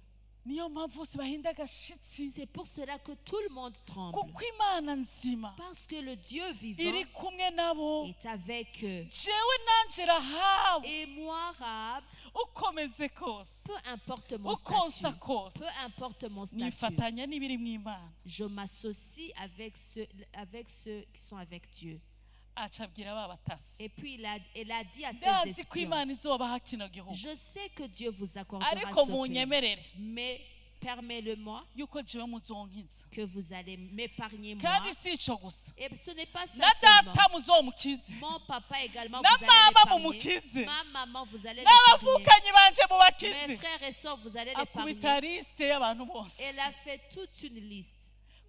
niyo mpamvu bose bahinda agashitsi C'est pour cela que tout le monde tremble. kuko imana nzima Parce que le Dieu vivant iri kumwe nabo est avec eux. jewe nanje rahabu Et moi, Rahab, ukomeze kose peu importe mon ukonsa statut, kose peu importe mon statut, nifatanya n'ibiri mu imana je m'associe avec ceux qui sont avec Dieu. aca abwira ba batasi Et puis elle a dit à ses ndazi ko espions, imana izobaha kino gihugu je sais que Dieu vous accordera ariko ce pays, munyemerere mais permets-le-moi yuko jewe muzonkiza que vous allez m'épargner moi. kandi si ico gusa Et ce n'est pas ça na seulement. data muzomukize Mon papa également, na vous allez mama l'épargner. mumukize Ma maman, vous allez l'épargner. n'abavukanyi banje mubakize Mes frères et sœurs, vous allez akubita l'épargner. lisite y'abantu bose Elle a fait toute une liste.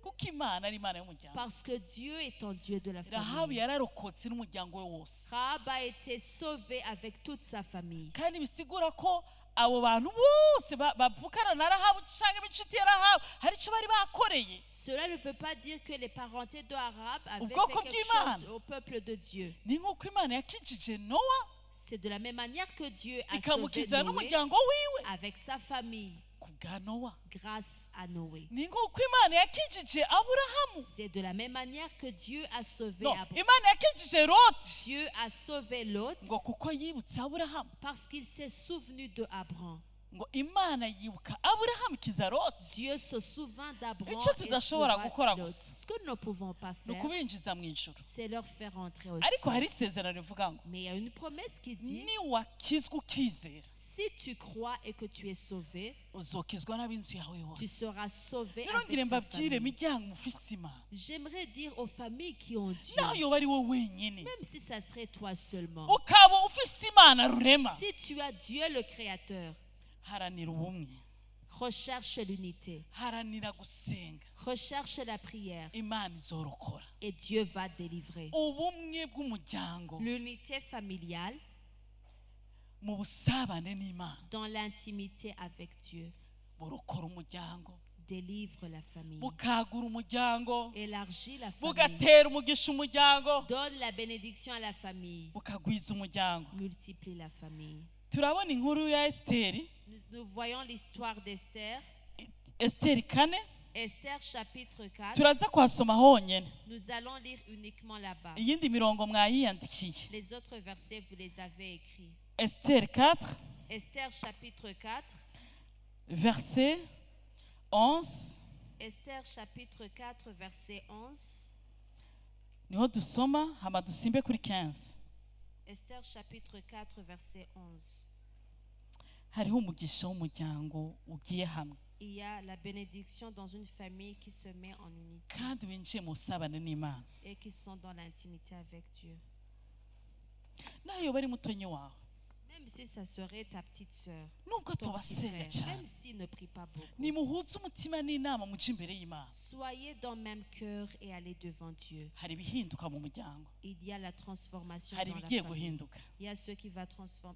kuko imana ari imana y'umuryango Parce que Dieu est un Dieu de la rahabu famille. yararokotse n'umuryango we wose Rahab a été sauvé avec toute sa famille. kandi bisigura ko abo bantu bose bavukana na Rahabu cyangwa inshuti ya Rahabu hari icyo bari bakoreye. Cela ne veut pas dire que les parentés d'Arabe avaient Ubwoko fait quelque bw'Imana. chose au peuple de Dieu. Ni nk'uko Imana yakijije Nowa C'est de la même manière que Dieu a sauvé ikamukiza Noé n'umuryango wiwe avec sa famille ku bwa Nowa. grâce à Noé. Ni nk'uko Imana yakijije Aburahamu. C'est de la même manière que Dieu a sauvé No, Abraham. Imana yakijije Loti Dieu a sauvé Lot ngo kuko yibutse Aburahamu. parce qu'il s'est souvenu de Abraham. Ngo Imana yibuka Aburahamu ikiza Loti. Dieu se souvint d'Abraham Icyo et tudashobora gukora sauvera Lot. gusa Ce que nous ne pouvons pas ni faire, ukubinjiza mu ijuru. c'est leur faire entrer au Ariko hari ciel. isezerano rivuga ngo Mais il y a une promesse qui dit, niwakizwa ukizera si tu crois et que tu es sauvé, uzokizwa n'ab'inzu yawe tu bose. seras sauvé Rero ngire avec ta mbabwire famille. imiryango mufise Imana J'aimerais dire aux familles qui ont Dieu, naho yoba ari wowe wenyine même si ça serait toi seulement, ukaba ufise Imana rurema, si tu as Dieu le Créateur, haranira ubumwe, recherche l'unité, haranira gusenga, recherche la prière Imana izorokora. et Dieu va délivrer. Ubumwe bw'umuryango L'unité familiale mu busabane n'Imana dans l'intimité avec Dieu burokora umuryango, délivre la famille, bukagura umuryango, élargit la famille, bugatera umugisha umuryango, donne la bénédiction à la famille, bukagwiza umuryango. multiplie la famille. Turabona inkuru ya Esiteri, Nous voyons l'histoire d'Esther. Esiteri 4, Esther chapitre 4. turaza kuhasoma honyine, Nous allons lire uniquement là-bas. iyindi mirongo mwayiyandikiye. Les autres versets, vous les avez écrits. Esiteri 4 Esther chapitre 4. verset 11 Esther chapitre 4, verset 11. niho dusoma, hama dusimbe kuri 15. Esther chapitre 4, verset 11. Hariho umugisha w'umuryango ugiye hamwe Il y a la bénédiction dans une famille qui se met en unité kandi winjiye mu busabane n'Imana. et qui sont dans l'intimité avec Dieu. Naho yoba ari mutonyi wawe, Même si ça serait ta petite sœur, nubwo ton petit tubasenga frère, cyane, même s'il ne prie pas beaucoup, nimuhuze umutima n'inama muje imbere y'Imana. soyez dans le même cœur et allez devant Dieu. Hari ibihinduka mu muryango, Il y a la transformation hari dans la ibigiye famille. guhinduka. Il y a ce qui va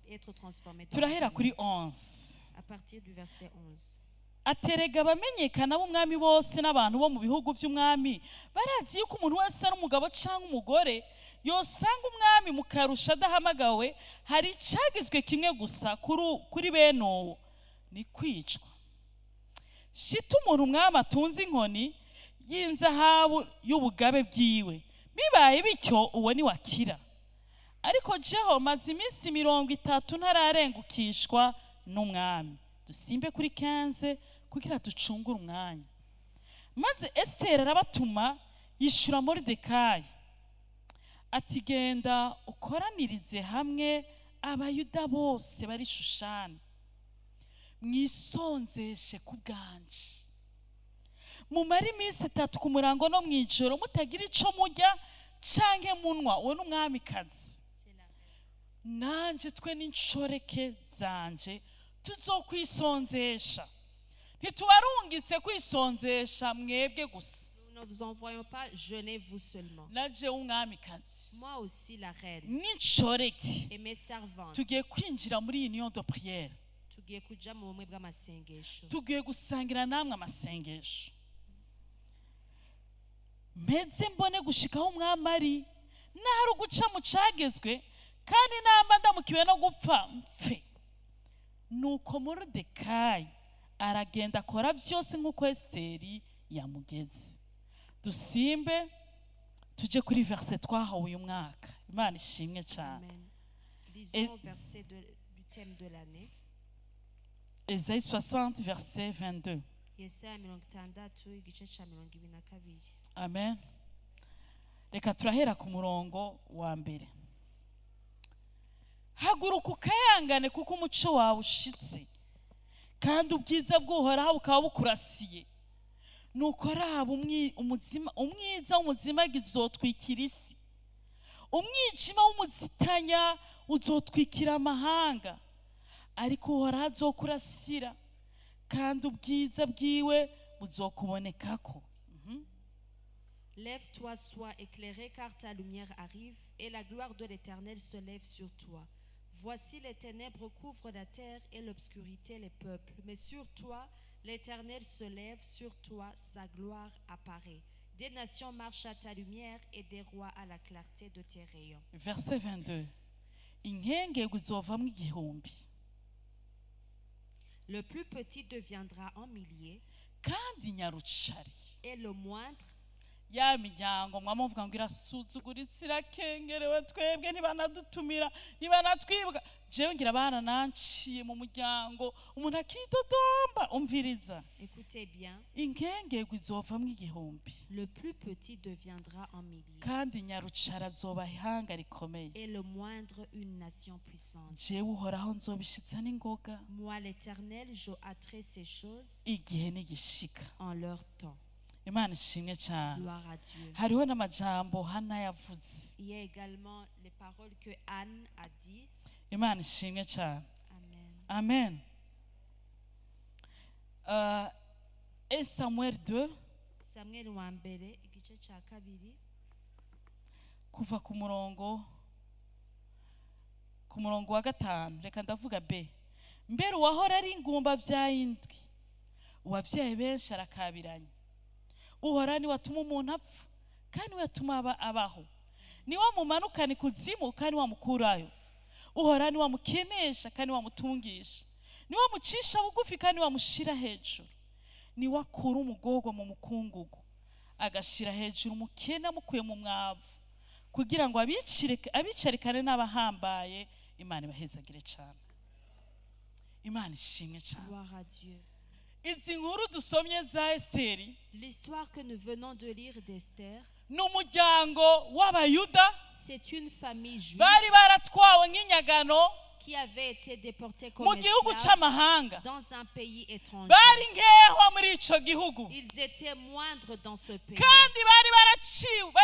être transformé dans la Turahera famille. kuri 11. À partir du verset 11. Aterega abamenyekana b'umwami bose n'abantu bo mu bihugu by'umwami barazi yuko umuntu wese ari umugabo cyangwa umugore yosanga umwami mu karusha adahamagawe, hari icyagizwe kimwe gusa kuri bene uwo, ni kwicwa. Shita umuntu umwami atunze inkoni y'inzahabu y'ubugabe bwiwe, bibaye bityo uwo ni wakira. Ariko jeho maze iminsi 30 ntararengukishwa n'umwami. Dusimbe kuri 15 kugira ducungure umwanya. Maze Esiteri arabatuma yishura Moridekayi ati genda ukoranirize hamwe abayuda bose bari Shushani, mwisonzeshe ku bwanje, mumare iminsi 3 ku murango no mwijoro mutagira ico murya canke munwa. Uwo n'umwamikazi, nanje twe n'inshoreke zanje tuzokwisonzesha. Ntitubarungitse kwisonzesha mwebwe gusa, Nous ne vous envoyons pas, jeûnez-vous seulement. naje umwamikazi Moi aussi, la reine, n'inshoreke et mes servantes, tugiye kwinjira muri iyi union de prière, tugiye kuja mu bumwe bw'amasengesho. tugiye gusangira namwe amasengesho, mpeze mbone gushikaho umwami ari, nahari uguca mu cagezwe, kandi namba ndamukiwe no gupfa mpfe. Nuko Moridekayi aragenda akora byose nk'uko Esiteri yamugeze. Dusimbe tuje kuri verset twahawe uyu mwaka. Imana ishimwe cyane. Amen. Lisons au verset du thème de l'année. Esaïe 60 verset 22. Yesaya 60 igice ca 22. Amen. Reka turahera ku murongo wa mbere. Haguruka ukayangane kuko umuco wawe ushitse, kandi ubwiza bw'uhoraho bukaba bukurasiye. Nuko raba umwiza w'umuzimagizi uzotwikira isi, umwijima w'umuzitanya uzotwikira amahanga, ariko uhoraho azokurasira, kandi ubwiza bwiwe buzokubonekako. Lève-toi, sois éclairé, car ta lumière arrive, et la gloire de l'Éternel se lève sur toi. Voici les ténèbres couvrent la terre et l'obscurité les peuples. Mais sur toi, l'Éternel se lève, sur toi, sa gloire apparaît. Des nations marchent à ta lumière et des rois à la clarté de tes rayons. Verset 22. Inkengego izovamwo igihumbi Le plus petit deviendra en milliers kandi nyarucari. et le moindre Ya miryango mwamuvuga ngo irasuzuguritse irakengerewe, twebwe ntibanadutumira ntibanatwibuka. Jewe ngira abana nanciye mu muryango umuntu akidodomba. Umviriza, Écoutez bien, inkengego izovamwo igihumbi le plus petit deviendra en milliers kandi nyarucara azoba ihanga rikomeye. et le moindre une nation puissante. Jewe uhoraho nzobishitsa n'ingoga Moi, l'Éternel, je hâterai ces choses igihe nigishika. en leur temps. Imana ishimwe cyane. Gloire à Dieu. Hariho n'amajambo Hana yavuze. Il y a également les paroles que Anne a dit. Imana ishimwe cyane. Amen. Amen. Samuel 2 Samuel wa mbere igice cya kabiri kuva ku murongo wa 5. Reka ndavuga B. Mbere uwahora ari ingumba vyayindwi, uwavyaye benshi arakabiranye. Uhora ni watuma umuntu apfa kandi watuma abaho. Ni wamumanukana ikuzimu kandi wamukurayo. Uhora ni wamukenesha kandi wamutungisha. Ni wamucisha bugufi kandi wamushira hejuru. Ni wakura umugorwa mu mukungugu agashira hejuru umukene amukuye mu mwavu, kugira ngo abicarikane n'abahambaye. Imana ibahezagire cyane. Imana ishimwe cyane. Gloire à Dieu. Izi nkuru dusomye za Esteri L'histoire que nous venons de lire d'Esther, n'umuryango w'abayuda c'est une famille juive bari baratwawe nk'inyagano qui avait été déportée mu comme gihugu esclaves cy'amahanga. dans un pays étranger. Bari nkehwa muri ico gihugu Ils étaient moindres dans ce pays kandi bari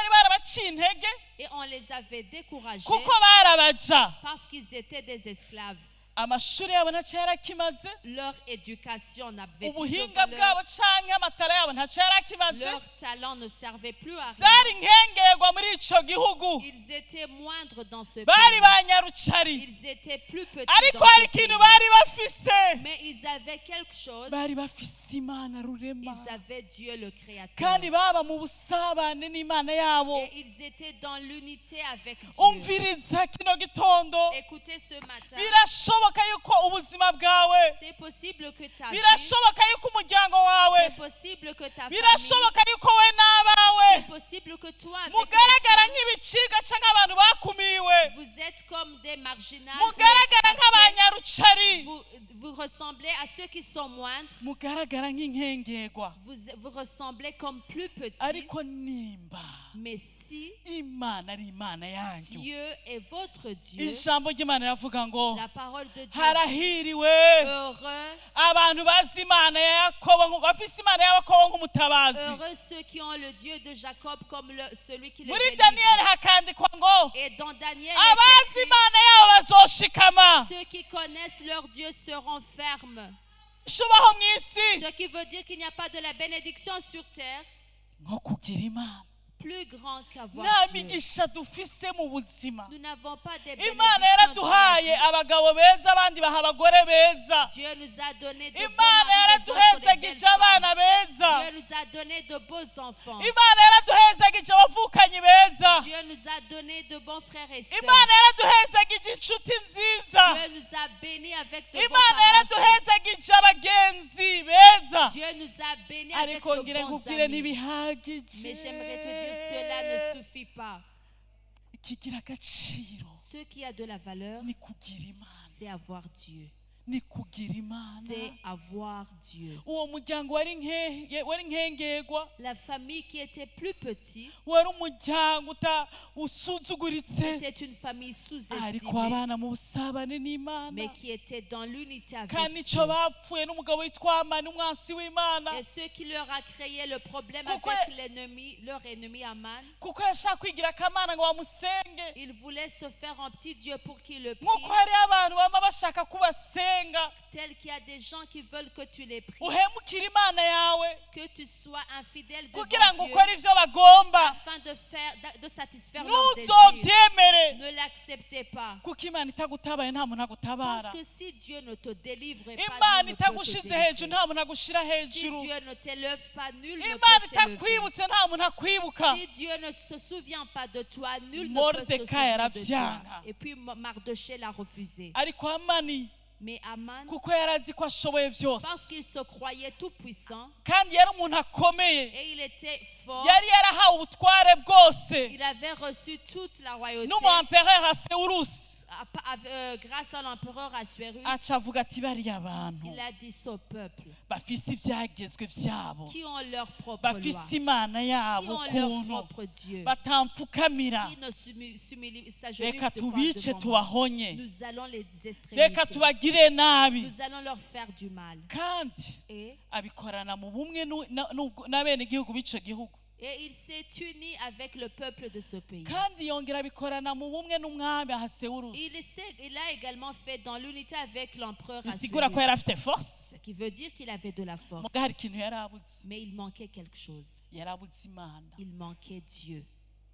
barabaciye intege et on les avait découragés kuko barabaja. parce qu'ils étaient des esclaves. Amashuri yabo ntacyo yarakimaze, Leur éducation n'avait plus de ubuhinga valeur. bwabo canke amatara yabo ntacyo yarakimaze. Leur talent ne servait plus à rien. Zari nkengerwa muri ico gihugu. Ils étaient moindres dans ce Bari pays. banyarucari, Ils étaient plus petits ariko dans hari ce pays. ikintu bari bafise. Mais ils avaient quelque chose. Bari bafise Imana rurema Ils avaient Dieu le Créateur. kandi baba mu busabane n'Imana yabo. Et ils étaient dans l'unité avec Dieu. Umviriza kino gitondo, Écoutez ce matin. birashoboka yuko ubuzima bwawe, C'est possible que ta vie, birashoboka yuko umuryango wawe, c'est possible que ta famille, birashoboka yuko we n'abawe c'est possible que toi avec mugaragara les tiens, nk'ibiciga canke abantu bakumiwe, vous êtes comme des marginaux. mugaragara nk'abanyarucari, Vous ressemblez à ceux qui sont moindres. mugaragara nk'inkengerwa. Vous ressemblez comme plus petits. Ariko nimba Mais si Imana ari Imana yanyu, Dieu est votre Dieu, ijambo ry'Imana riravuga ngo la parole de Dieu dit, harahiriwe heureux, abantu bazi Imana ya Yakobo, bafise Imana ya Yakobo nk'umutabazi. heureux ceux qui ont le Dieu de Jacob comme celui qui les Muri délivre. Daniyeli hakandikwa ngo Et dans Daniel, abazi il est écrit, Imana yabo bazoshikama. ceux qui connaissent leur Dieu seront fermes. Shubaho mw'isi Ce qui veut dire qu'il n'y a pas de la bénédiction sur terre nko kugira Imana. plus grand qu'avoir Nta Dieu. migisha dufise mu buzima. Nous n'avons pas de Imana bénédiction dans la yaraduhaye vie. abagabo beza, abandi baha abagore beza. Dieu nous a donné de bons Imana maris, les autres des belles yaraduhezagije femmes. abana beza. Dieu nous a donné de beaux enfants. Imana yaraduhezagije abavukanyi beza. Dieu nous a donné de bons frères et sœurs. Imana yaraduhezagije inshuti nziza. Dieu nous a bénis avec de bons Imana parents. yaraduhezagije abagenzi beza. Dieu nous a bénis avec Ariko de ngira bons nkubwire amis. ntibihagije. Mais j'aimerais te dire, cela ne suffit pas. Ikigira agaciro Ce qui a de la valeur, ni kugira Imana, c'est avoir Dieu. ni kugira Imana. C'est avoir Dieu. Uwo muryango wari nkengerwa, La famille qui était plus petite, wari umuryango usuzuguritse, c'était une famille ariko sous-estimée, abana mu busabane n'Imana. mais qui était dans l'unité avec Kandi Dieu. ico bapfuye n'umugabo witwa Amani, umwansi w'Imana, Et ce qui leur a créé le problème Pourquoi- avec l'ennemi, leur ennemi Aman, kuko yashaka kwigira akamana ngo bamusenge. il voulait se faire un petit Dieu pour qu'il le prie, Nk'uko hari abantu bama bashaka kubasenga, tel qu'il y a des gens qui veulent que tu les pries, uhemukire Imana yawe que tu sois infidèle devant kugira ngo Dieu, ukore ivyo bagomba. afin de satisfaire leurs désirs. ntuzovyemere Ne l'acceptez pas. kuko imana itagutabaye nta muntu Parce agutabara. que si Dieu ne te délivre pas, Imana nul ne peut te itagushize hejuru délivrer. nta muntu agushira Si hejuru. Dieu ne t'élève pas, nul ne Imana peut t'élever. itakwibutse nta muntu akwibuka. Si Dieu ne se souvient pas de toi, nul ne peut se Mordecai souvenir de toi. aravyanga. Et puis Mardochée l'a refusé. ariko Hamani Mais Aman, kuko yari azi ko ashoboye byose parce qu'il se croyait tout puissant kandi yari umuntu akomeye, et il était fort, yari yarahawe ubutware bwose il avait reçu toute la royauté n'umuampereur Asewurusi. grâce à l'empereur Assuérus. aca avuga ati bariya bantu Il a dit au peuple bafise ibyagezwe byabo, qui ont leur propre bafise loi, imana qui yabo ont leur ukuntu propre Dieu, batampfukamira, qui ne s'agenouillent reka pas tubice devant moi. tubahonye, Nous allons les reka extrémiter. tubagire nabi. Nous allons leur faire du mal. kandi Et abikorana mu bumwe n'abenegihugu b'ico gihugu, il s'est uni avec le peuple de ce pays. kandi yongera abikorana mu bumwe n'umwami Ahasewurusi. Il a également fait dans l'unité avec l'empereur bisigura ko yari Assuérus. afite force, Ce qui veut dire qu'il avait de la force. muga hari ikintu yari abuze. Mais il manquait quelque chose. yari abuze imana, Il manquait Dieu.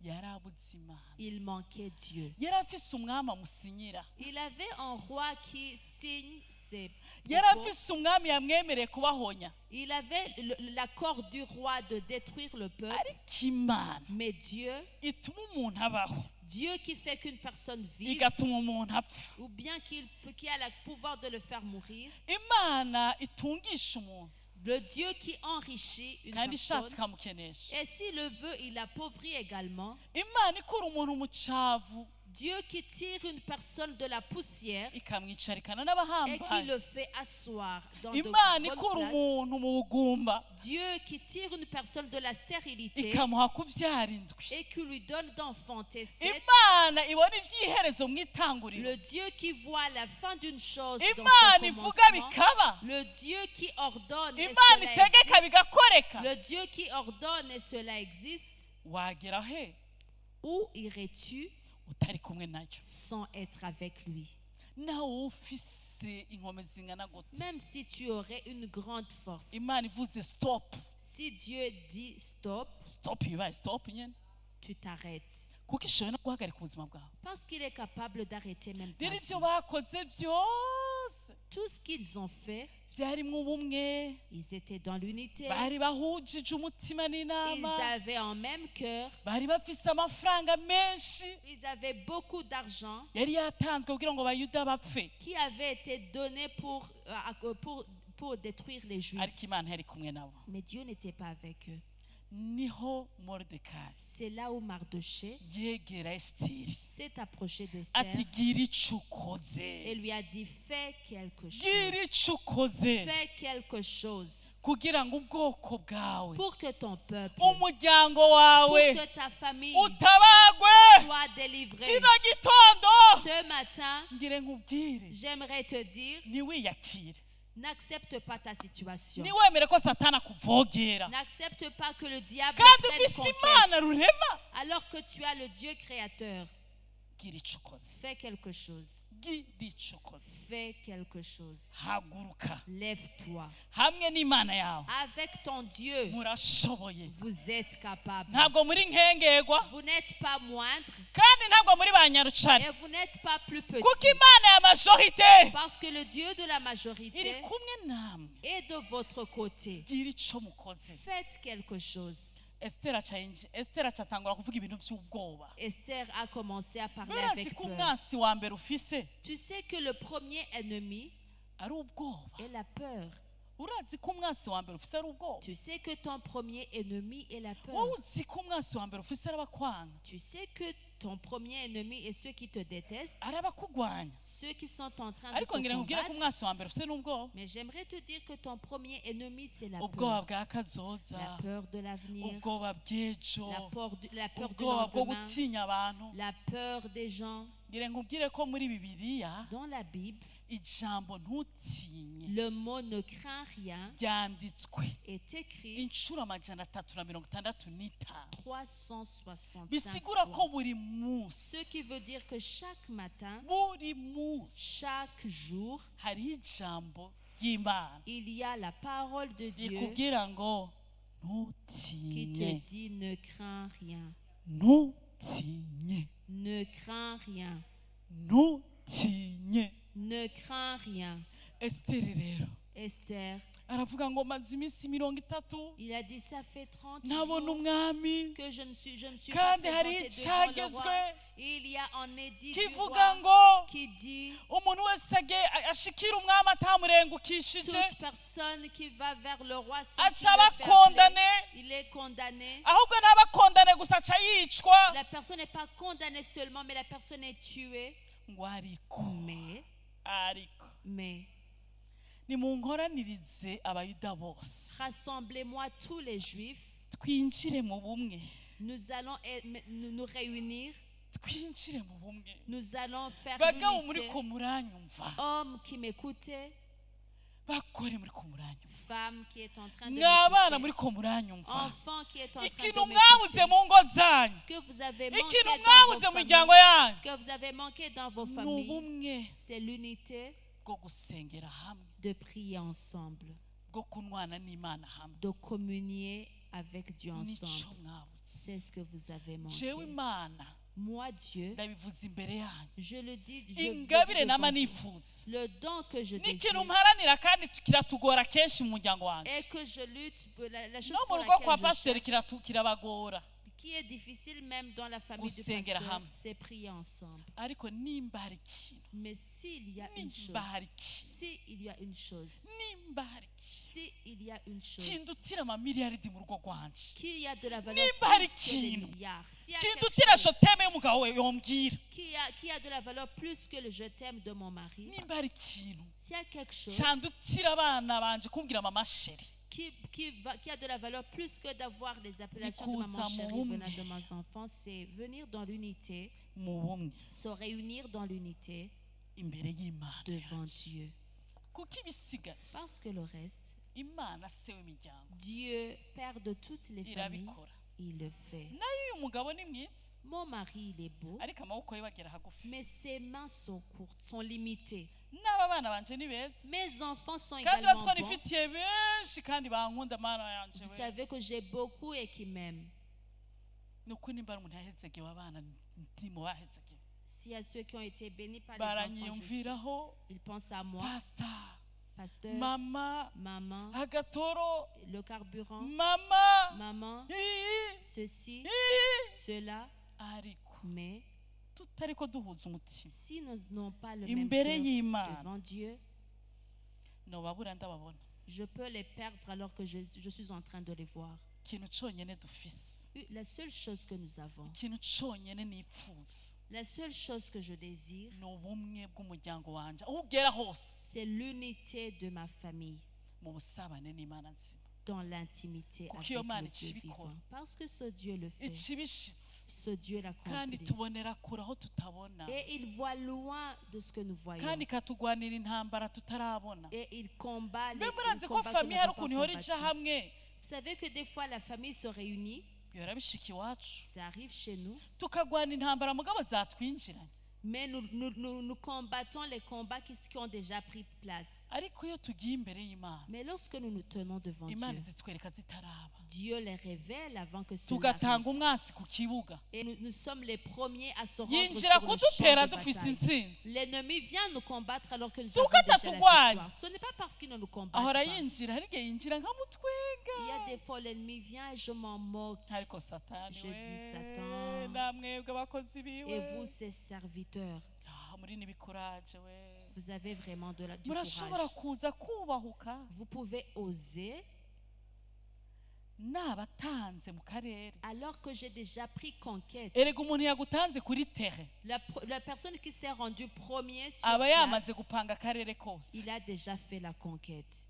yari abuze imana. Il manquait Dieu. yari afise umwami amusinyira, Il avait un roi qui signe ses yari propos. afise umwami yamwemereye kubahonya, Il avait l'accord du roi de détruire le peuple. ariko imana Mais Dieu, ituma umuntu abaho Dieu qui fait qu'une personne vive, igatuma umuntu apfa. ou bien qui a le pouvoir de le faire mourir, Imana itungisha umuntu le Dieu qui enrichit une kandi ishatse personne, ikamukenesha. et s'il le veut, il appauvrit également. Imana ikura umuntu mu cyavu Dieu qui tire une personne de la poussière ikamwicarikana et qui n'abahambaye. le fait asseoir dans de Imana bonnes ikura places. umuntu mu bugumba Dieu qui tire une personne de la stérilité ikamuha kuvyara indwi. et qui lui donne d'enfanter sept. Imana ibona ivy'iherezo mu itanguriro. Le Dieu qui voit la fin d'une chose dans Imana son ivuga commencement. bikaba. Le Dieu qui ordonne et Imana cela itegeka existe. bigakoreka. Le Dieu qui ordonne et cela existe. Wagera he Où irais-tu utari kumwe nayo? sans être avec lui? Nawe ufise inkome zingana gute, Même si tu aurais une grande force. Imana ivuze stop, Si Dieu dit stop, stop bibaye stop nyene, tu t'arrêtes. kuko ishoboye no guhagarika ubuzima bwawe. Parce qu'il est capable d'arrêter même ta Rero vie. ivyo bakoze vyose Tout ce qu'ils ont fait, vyarimwo ubumwe, ils étaient dans l'unité. bari bahujije umutima Ils n'inama, avaient un même cœur. bari bafise amafaranga menshi Ils avaient beaucoup d'argent yari yatanzwe kugira ngo abayuda bapfe, qui avait été donné pour détruire les Juifs. ariko Imana yari kumwe nabo. Mais Dieu n'était pas avec eux. Niho Mordecai C'est là où Mardochée yegera Esiteri s'est approché d'Esther ati gira ico et ukoze, lui a dit, fais quelque gira chose. ico ukoze Fais quelque chose kugira ngo ubwoko bwawe, pour que ton peuple, umuryango pour wawe que ta famille utabagwe. soit délivrée. Kino gitondo Ce matin, ngire nkubwire, j'aimerais te dire, ntiwiyakire, n'accepte pas ta situation. ntiwemere ko Satani akuvogera, N'accepte pas que le diable kandi prenne ufise Imana conquête. rurema. Alors que tu as le Dieu créateur, Gira ico ukoze, fais quelque chose. gira ico ukoze, Fais quelque chose. haguruka Lève-toi. hamwe n'Imana yawe, Avec ton Dieu, murashoboye. vous êtes capable. Ntabwo muri nkengerwa Vous n'êtes pas moindre kandi ntabwo muri ba nyarucari, et vous n'êtes pas plus petit. kuko Imana ya majorite Parce que le Dieu de la iri majorité kumwe namwe. est de votre côté. Gira ico mukoze. Faites quelque chose. Esiteri acatangura kuvuga ibintu vy'ubwoba. Esther a commencé à parler Barazi avec ko peur. umwansi wa mbere ufise Tu sais que le premier ennemi ari ubwoba. est la peur. Urazi ko umwansi wa mbere ufise ari ubwoba. Tu sais que ton premier ennemi est la peur. Wowe uzi ko umwansi wa mbere ufise ari abakwanga, Tu sais que ton premier ennemi est ceux qui te détestent, ari abakugwanya. ceux qui sont en train de Ariko te ngira nkubwire ko combattre. umwansi wa mbere ufise n'ubwoba. Mais j'aimerais te dire que ton premier ennemi, c'est la Ubwoba peur. bwa kazoza, La peur de l'avenir, ubwoba bw'ejo, la peur du ubwoba bwo lendemain, gutinya abantu. la peur des gens. Ngira nkubwire ko muri Bibiliya Dans la Bible, ijambo ntutinye le mot ne crains rien ryanditswe est écrit inshuro 365. 365 Bisigura ko fois. buri Ce munsi, qui veut dire que chaque matin, buri munsi chaque jour, hariho ijambo ry'Imana il y a la parole de Dieu rikubwira ngo qui te ntutinye. dit ne crains rien. ntutinye Ne crains rien. ntutinye. Ne crains rien. Esiteri rero Esther, aravuga ngo maze iminsi 30 il a dit, ça fait 30 ntabona jours umwami, que je ne suis pas kandi hari présenté devant le icyagezwe roi. Et il y a un édit du kivuga roi ngo qui dit, umuntu wese ashikira umwami atamurengukishije toute personne qui va vers le roi sans aca qu'il le fasse abakondane, plaît, il est condamné. ahubwo n'abakondane gusa aca yicwa. La personne n'est pas condamnée seulement, mais la personne est tuée. Ngo ariko Mais, nimunkoranirize abayuda bose rassemblez-moi tous les Juifs. twinjire mu bumwe, Nous allons nous réunir. twinjire mu bumwe. Nous allons faire Bagabo muri l'unité. ko muranyumva, Hommes qui m'écoutaient, bakore muri ko muranyumva, femmes qui est en train de mwabana muri m'écouter, ko muranyumva, enfants qui est en train ikintu de mwabuze m'écouter. mu ngo zanyu, Ce que vous avez manqué ikintu dans mwabuze vos mu miryango familles, yanyu ce que vous avez manqué dans vos ni familles, ubumwe c'est l'unité bwo gusengera hamwe, de prier ensemble, bwo kunwana n'Imana hamwe. de communier avec Dieu Nico ensemble. mwabutse. C'est ce que vous avez Jewe manqué. Imana Moi, Dieu, ndabivuze imbere yanyu, je le dis, je le dis ingabire devant nama vous. nifuza Le don que je ni ikintu désire mparanira kandi kiratugora kenshi mu muryango wanjye, et que je lutte pour la chose no mu pour rugo kwa laquelle je pasiteri cherche, kirabagora. qui est difficile même dans la famille du Gusengera pasteur, hamwe. c'est prier ensemble. Ariko nimba hari ikintu, Mais s'il y a une chose, nimba hari ikintu, s'il y a une chose, nimba hari ikintu s'il y a une chose kindutira amamiliyaridi mu rugo rwanje, qui a de la valeur nimba hari plus que des ikintu milliards, s'il y a quelque kindutira chose shoteme y'umugabo we yombwira, qui a de la valeur plus que le je t'aime de mon mari, nimba hari ikintu s'il y a quelque chose cyandutira abana banje kumbwira mama sheri, qui a de la valeur plus que d'avoir les appellations de Nikuza maman chérie mu venant bumwe. de mes enfants, c'est venir dans l'unité, mu bumwe se réunir dans l'unité imbere y'Imana devant yanjye. Dieu. Kuko ibisigaye Parce que le reste, Imana se w'imiryango Dieu, Père de toutes les familles, irabikora. il le fait. Nayo uyu mugabo ni mwiza, Mon mari, il est beau, ariko amaboko ye bagera hagufi. mais ses mains sont courtes, sont limitées. N'aba bana banje ni beza, Mes enfants sont kandi également uratwara bons. ifitiye benshi kandi bankunda mana yanje Vous we. savez que j'ai beaucoup et qui m'aiment. Ni ukuri nimba ari umuntu yahezegewe abana ndimo bahezegewe, S'il y a ceux qui ont été bénis par les enfants, baranyiyumviraho ils pensent à moi, pastor, pasteur, mama, maman, agatoro, le carburant, mama, maman, ii, ceci, ii. cela. Ariko Mais tutariko duhuza umutima si nous n'avons pas le même imbere cœur y'Imana, devant Dieu, nobabura ndababona. je peux les perdre alors que je suis en train de les voir. Ikintu cyonyine dufise, La seule chose que nous avons, ikintu cyonyine nifuza la seule chose que je désire, ni ubumwe bw'umuryango wanje, aho ugera hose c'est l'unité de ma famille mu busabane n'Imana nzima. dans l'intimité Kuko avec iyo Mana le Dieu ikibikora, vivant. Parce que ce Dieu le fait, ikibishitse ce Dieu kandi l'accomplit. tubonera kure aho tutabona, Et il voit loin de ce que nous voyons. kandi ikatugwanira intambara tutarabona. Et il combat les mbe murazi ko combats que nous famiye hari n'avons pas ukuntu ihora ija combattus. hamwe, Vous savez que des fois la famille se réunit, bihora bishika iwacu, ça arrive chez nous, tukagwana intambara mugabo zatwinjiranye. mais nous combattons les combats qui ont déjà pris place. Ariko iyo tugiye imbere y'Imana, Mais lorsque nous nous tenons devant Imana Dieu, izitwereka zitaraba, Dieu les révèle avant que cela tugatanga arrive. umwasi ku kibuga, Et nous sommes les premiers à se rendre yinjira sur le kudutera champ de dufise bataille. intsinzi. L'ennemi vient nous combattre alors que nous Si avons uko déjà la atatugwanya, victoire. Ce n'est pas parce qu'il ne nous combat ahora pas. yinjira, hari igihe yinjira nkamutwenga. Il y a des fois l'ennemi vient et je m'en moque. Ariko Satani Je we, dis Satan. namwebwe abakozi biwe, Et vous, ces serviteurs, muri n'ibikuraje we, vous avez vraiment du murashobora courage. kuza kubahuka Vous pouvez oser nabatanze mu karere. alors que j'ai déjà pris conquête. Erega umuntu yagutanze kuri tere La personne qui s'est rendue premier sur aba yamaze place, gupanga akarere kose. il a déjà fait la conquête.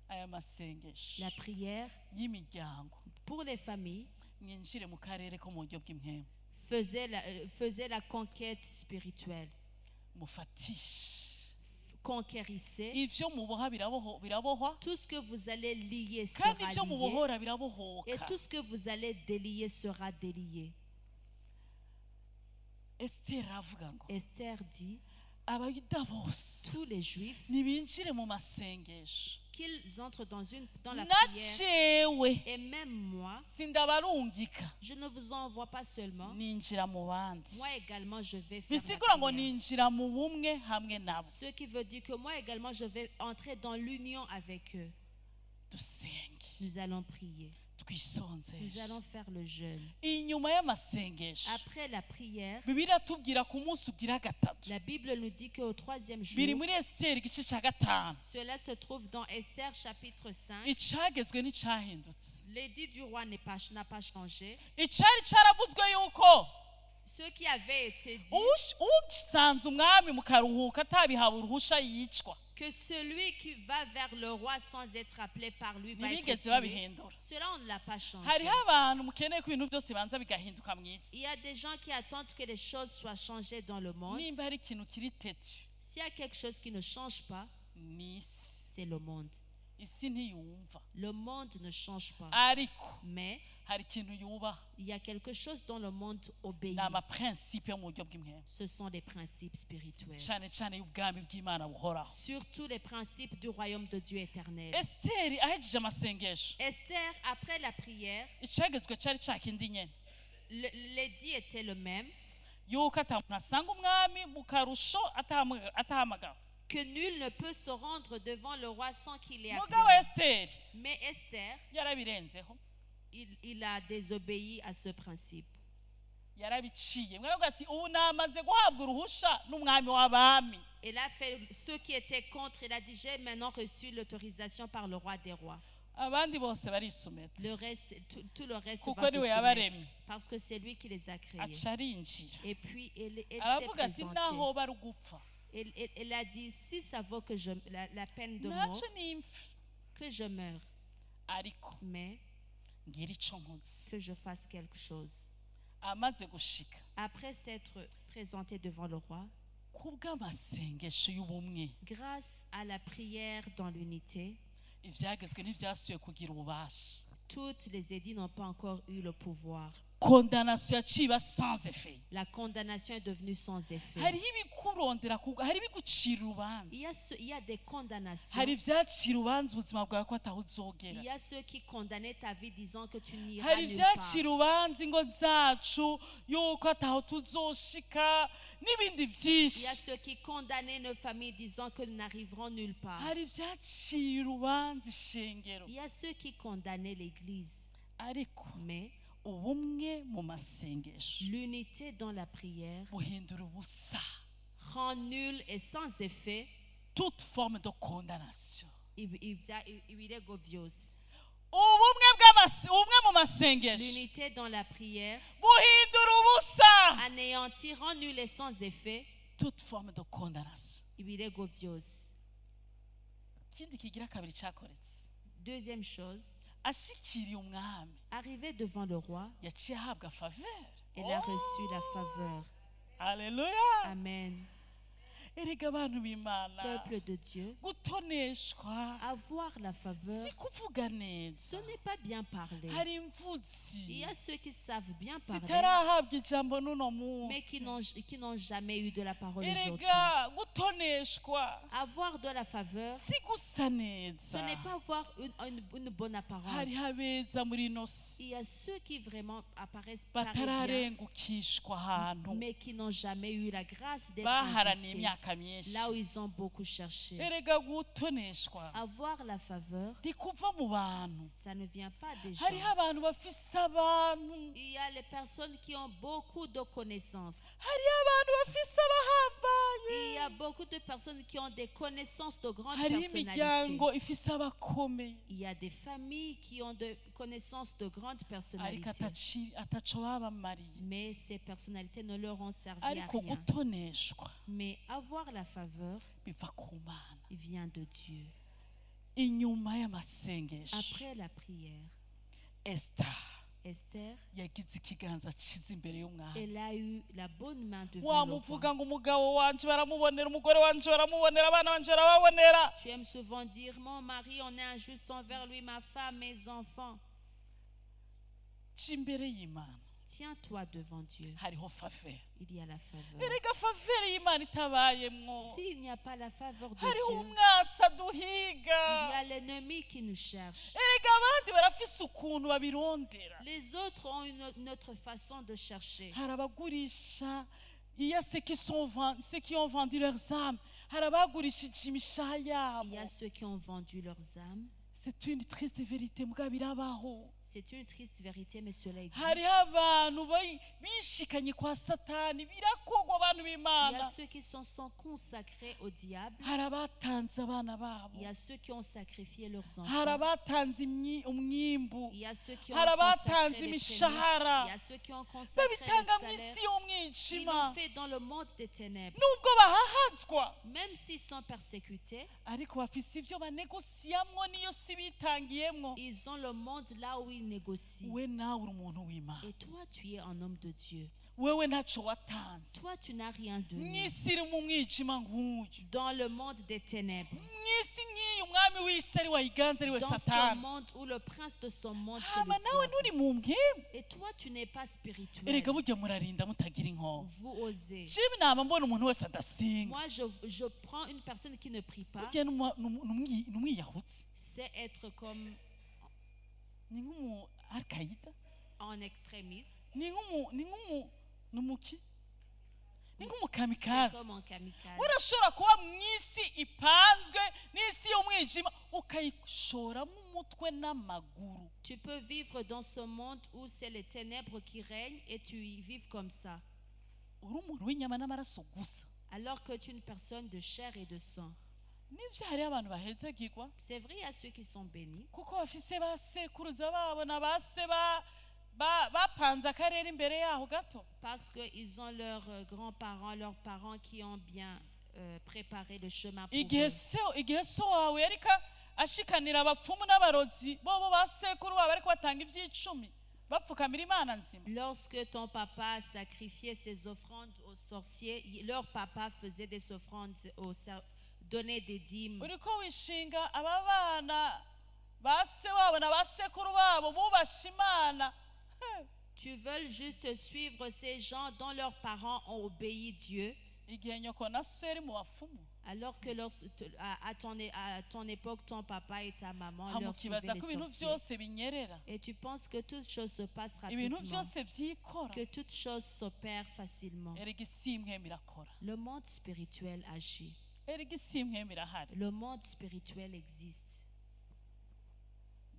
Aya masengesho La prière y'imiryango, pour les familles mwinjire mu karere ko mu buryo bw'impemu, faisait la conquête spirituelle. mufatishe Conquérissez. ivyo muboha birabohwa, Tout ce que vous allez lier kandi sera ivyo lié. mubohora Et birabohoka. tout ce que vous allez délier sera délié. Esther avuga ngo Esther dit, abayuda bose tous les Juifs nibinjire mu masengesho, qu'ils entrent dans la prière. nacewe Et même moi, sindabarungika je ne vous envoie pas seulement. ninjira mu bandi Moi également, je vais faire bisigura ngo la prière. ninjira mu bumwe hamwe nabo. Ce qui veut dire que moi également, je vais entrer dans l'union avec eux. Dusenge Nous allons prier. Nous twisonzeshe. allons faire le jeûne. Inyuma y'amasengesho Après la prière, Bibiliya tubwira ku munsi ugira gatatu la Bible nous dit qu'au troisième jour, biri muri Esiteri igice cya gatanu. cela se trouve dans Esther chapitre 5. Icagezwe n'icyahindutse. L'édit du roi n'a pas changé. Icyari cyaravuzwe yuko Ce qui avait été dit, ugisanze umwami mu karuhuko atabihawe uruhusha yicwa. que celui qui va vers le roi sans être appelé par lui va être Ntibigeze tué. babihindura. Cela, on ne l'a pas changé. Hariho abantu mukeneye ko ibintu byose bibanza bigahinduka mu isi. Il y a des gens qui attendent que les choses soient changées dans le monde. Nimba hari ikintu kiri tetu S'il y a quelque chose qui ne change pas, ni isi. c'est le monde. Isi ntiyumva Le monde ne change pas. ariko Mais hari ikintu yubaha. il y a quelque chose dont le monde obéit. Ni amaprincipe yo mu buryo bw'imwema, Ce sont des principes spirituels. cyane cyane y'ubwami bw'Imana buhoraho. Surtout les principes du royaume de Dieu éternel. Esiteri ahejeje amasengesho Esther, après la prière, icagezwe cyari cya kindi nyene l'édit était le même, yuko atamuntu asanga umwami mu karusho atahamagawe. que nul ne peut se rendre devant le roi sans qu'il ait Mugabo appelé. Esiteri Mais Esther, yarabirenzeho, il a désobéi à ce principe. yarabiciye. Mwaravuga ati ubu namaze guhabwa uruhusha n'umwami w'abami. Il a fait ceux qui étaient contre. Il a dit, j'ai maintenant reçu l'autorisation par le roi des rois. Abandi bose barisumeta Le reste, tout le reste kuko va se niwe soumettre. yabaremye. Parce que c'est lui qui les a créés. Aca arinjira Et puis, il s'est aravuga ati présenté. naho bari gupfa Il a dit, si ça vaut que la peine de mort, ntacyo nimfa que je meure, ariko mais ngira ico nkoze. que je fasse quelque chose. Amaze gushika Après s'être présenté devant le roi, kubw'amasengesho y'ubumwe, grâce à la prière dans l'unité, ivyagezwe ntivyasubiye kugira ububasha. toutes les édits n'ont pas encore eu le pouvoir. Condamnation yaciba sans effet. La condamnation est devenue sans effet. Hariho ibikurondera kugwa, hari ibigucira urubanza, Il y a des condamnations. hari ivyacira urubanza ubuzima bwawe ko ataho Il uzogera, y a ceux qui condamnaient ta vie disant que tu n'iras hari nulle part. ivyacira urubanza ingo zacu yuko ataho tuzoshika n'ibindi Il y a vyinshi. ceux qui condamnaient nos familles disant que nous n'arriverons nulle part. Hari ivyacira urubanza ishengero, Il y a ceux qui condamnaient l'Église. ariko Mais ubumwe mu masengesho l'unité dans la prière buhindura ubusa rend nul et sans effet toute forme de condamnation. ibiregovyos. Ubumwe mu masengesho L'unité dans la prière buhindura ubusa anéantit, rend nul et sans effet toute forme de condamnation. ibiregovyos. Ikindi kigira kabiri cyakoretse, Deuxième chose, ashikiriye umwami arrivé devant le roi, yaciye ahabwa faveur. elle a reçu la faveur. Haleluya. Amen. Erega abantu b'Imana, Peuple de Dieu, gutoneshwa avoir la faveur, si kuvuga ce neza. n'est pas bien parler. Hari Il imfutsi y a ceux qui savent bien parler, zitarahabwa ijambo n'uno mais munsi. qui n'ont jamais eu de la parole aujourd'hui. Erega gutoneshwa Avoir de la faveur, si gusa ce neza. n'est pas avoir une bonne apparence. Hariho abeza muri ino si Il y a ceux qui vraiment apparaissent paraît bien, batararengukishwa ahantu mais qui n'ont jamais eu la grâce d'être baharaniye invités, imyaka myinshi. là où ils ont beaucoup cherché. Erega gutoneshwa Avoir la faveur, ntikuva mu bantu. ça ne vient pas des gens. Hariho abantu bafise abantu, Il y a les personnes qui ont beaucoup de connaissances. hariho abantu bafise Il y a abahambaye, beaucoup de personnes qui ont des connaissances de grandes hariho personnalités. imiryango ifise abakomeye, Il y a des familles qui ont des connaissances de grandes ariko personnalités. ataco babamariye. Mais ces personnalités ne leur ont servi à Ariko rien. gutoneshwa Mais avoir la faveur biva ku Mana. vient de Dieu. Inyuma y'amasengesho, Après la prière, Esther, yagize ikiganza cyiza imbere y'umwami. elle a eu la bonne main devant le Wamuvuga roi. ngo umugabo wanje baramubonera, umugore wanje baramubonera, abana banje barababonera. Tu aimes souvent dire, mon mari, on est injuste envers lui, ma femme, mes enfants. Ca imbere y'Imana, Tiens-toi devant Dieu. hariho faveri. Il y a la faveur. erega faveri y'Imana itabayemwo S'il n'y a pas la faveur de hariho Dieu, umwasi il y aduhiga. a l'ennemi qui nous cherche. erega abandi barafise ukuntu babirondera. Les autres ont une autre façon de chercher. hari abagurisha iya ceux qui ont vendu leurs âmes, hari abagurishije imishaha Il yabo. y a ceux qui ont vendu leurs âmes. c'est une triste vérité mugabo birabaho. C'est une triste vérité, mais cela existe. hariho abantu bishikanye kwa satani, birakogwa abantu Il y a b'Imana. ceux qui sont consacrés au diable. hari abatanze abana babo, Il y a ceux qui ont sacrifié leurs hari enfants. abatanze umwimbu, Il y a ceux qui ont hari abatanze consacré les prémices. imishahara, Il y a ceux qui ont consacré les babitanga mu salaires. isi Ils y'umwijima. l'ont fait dans le monde des ténèbres. nubwo bahahazwa Même s'ils sont persécutés, ariko bafise ivyo banegosiyamwo n'iyo si bitangiyemwo. ils ont le monde là où ils négocient. we nawe uri umuntu w'Imana, Et toi, tu es un homme de Dieu. wewe ntaco watanze Toi, tu n'as rien donné. mw'isi iri mu mwijima nk'uyu, Dans le monde des ténèbres. mw'isi nk'iyi umwami w'isi ari wayiganze ari we Dans ce satani. monde où le prince de ce monde, c'est hama le nawe diable. nturi mu mpemu. Et toi, tu n'es pas spirituel. erega burya murarinda mutagira inkovu. Vous osez. jewe nama mbona umuntu wese adasenga Moi, je prends une personne qui ne prie pas. burya n'umwiyahutse, C'est être comme ni nk'umu alkaida, un extrémiste. n'umuki, ni C'est nk'umukamikazi. comme un kamikaze. urashobora kuba mu isi ipanzwe n'isi y'umwijima ukayishoramo umutwe n'amaguru. Tu peux vivre dans ce monde où c'est les ténèbres qui règnent et tu y vives comme ça. uri umuntu w'inyama n'amaraso gusa. Alors que tu es une personne de chair et de sang. nibyo hariho abantu bahezagirwa C'est vrai, il y a ceux qui sont bénis. kuko bafise ba sekuruza babo na ba se bapanze akarere imbere yaho gato. Parce qu'ils ont leurs grands-parents, leurs parents qui ont bien préparé le chemin pour igihe eux. so wawe yariko ashikanira abapfumu n'abarozi bobo ba sekuru babo ariko batanga ivy'icumi bapfukamira Imana nzima. Lorsque ton papa sacrifiait ses offrandes aux sorciers, leur papa faisait des offrandes, donnait des dîmes. uriko wishinga aba bana ba se wabo na ba sekuru babo bubasha Imana. Tu veux juste suivre ces gens dont leurs parents ont obéi Dieu, igihe nyoko na so yari mu bapfumu, alors que à ton époque, ton papa et ta maman leur suivaient hamukibaza les ko ibintu sorciers. byose binyerera, Et tu penses que toute chose se passe ibintu rapidement, byose byikora. que toute chose s'opère facilement. erega isi imwemu irakora, Le monde spirituel agit. erega isi imwemu irahari. Le monde spirituel existe.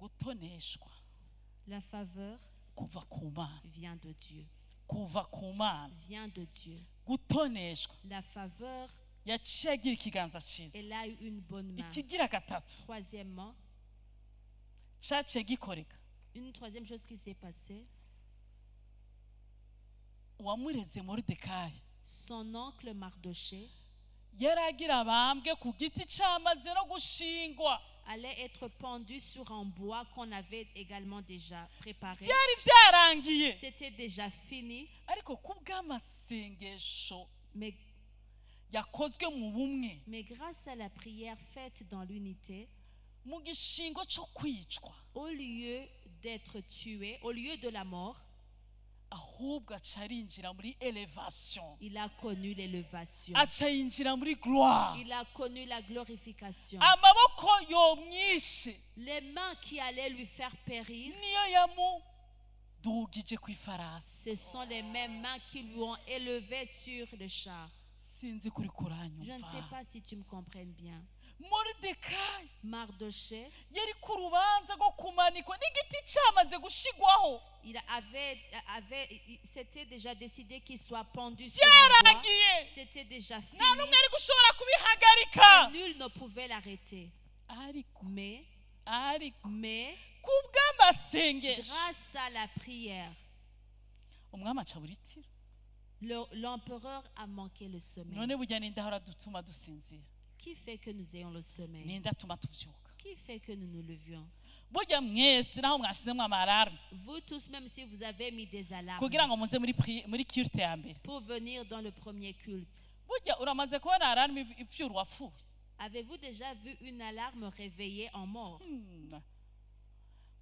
gutoneshwa La faveur kuva ku Mana, vient de Dieu. kuva ku Mana. Vient de Dieu. gutoneshwa La faveur, yaciye agira ikiganza cyiza. elle a eu une bonne main. ikigira gatatu Troisièmement, caciye gikoreka une troisième chose qui s'est passée, uwamureze Moridekayi son oncle Mardoché yari agira abambwe ku giti cyamaze no gushingwa. allait être pendu sur un bois qu'on avait également déjà préparé. byari byarangiye, C'était déjà fini, ariko ku bw'amasengesho mais yakozwe mu bumwe, grâce à la prière faite dans l'unité, mu gishingo cyo kwicwa, au lieu d'être tué, au lieu de la mort, ahubwo aca arinjira muri elevation, il a connu l'élévation. aca yinjira muri gloire. Il a connu la glorification. amaboko yomyishe Les mains qui allaient lui faire périr, niyo yamudugije ku ifarasi. ce sont les mêmes mains qui lui ont élevé sur le char. sinzi kuri Je ne sais kuranyumva. pas si tu me comprends bien. Moridekayi Mardoché, yari ku rubanza rwo kumanikwa n'igiti cyamaze gushigwaho, c'était déjà décidé qu'il soit pendu sur un bois. byaragiye, C'était déjà fini. nta n'umwe ari gushobora kubihagarika. Et nul ne pouvait l'arrêter. ariko Mais ku bw'amasengesho grâce à la prière, umwami aca buri tiro. l'empereur a manqué le sommeil. none burya ninde ahora dutuma dusinzira, Qui fait que nous ayons le sommeil? ninde atuma tuvyuka. Qui fait que nous nous levions? burya mwese naho mwashizemo amararme Vous tous, même si vous avez mis des alarmes kugira ngo muze muri culte ya mbere, pour venir dans le premier culte, burya uramaze kubona alarme ivyura uwapfuye. avez-vous déjà vu une alarme réveiller en mort?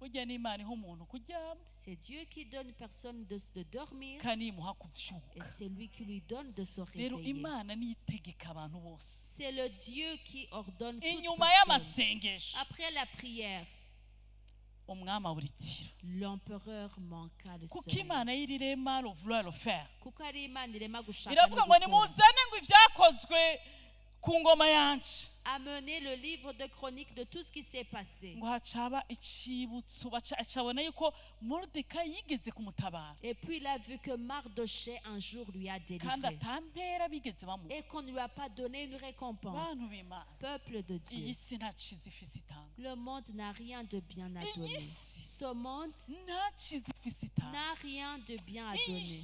burya n'Imana iha umuntu kuryama C'est Dieu qui donne une personne de dormir kandi imuha kuvyuka. et c'est lui qui lui donne de se Rero réveiller. Imana niyo itegeka abantu bose. C'est le Dieu qui ordonne toute Inyuma personne. y'amasengesho Après la prière, umwami aburitira. l'empereur manqua le Kuko sommeil. Imana yirirema le vouloir le faire. Kuko ari Imana irema gushaka Iravuga no ngo gukora. nimuzane ngo ibyakozwe ku ngoma yanje. Amener le livre de chronique de tout ce qui s'est passé. Ngo hacaba icibutso acabona yuko Moridekayi yigeze kumutabara. Et puis il a vu que Mardochée un jour lui a Kandi délivré. atampera bigeze bamuha. Et qu'on ne lui a pas donné une récompense. Bantu b'Imana. Peuple de Dieu. Iyi si nta ciza ifise itanga. Le monde n'a rien de bien à donner. Iyi Ce monde nta ciza ifise itanga. n'a rien de bien à donner.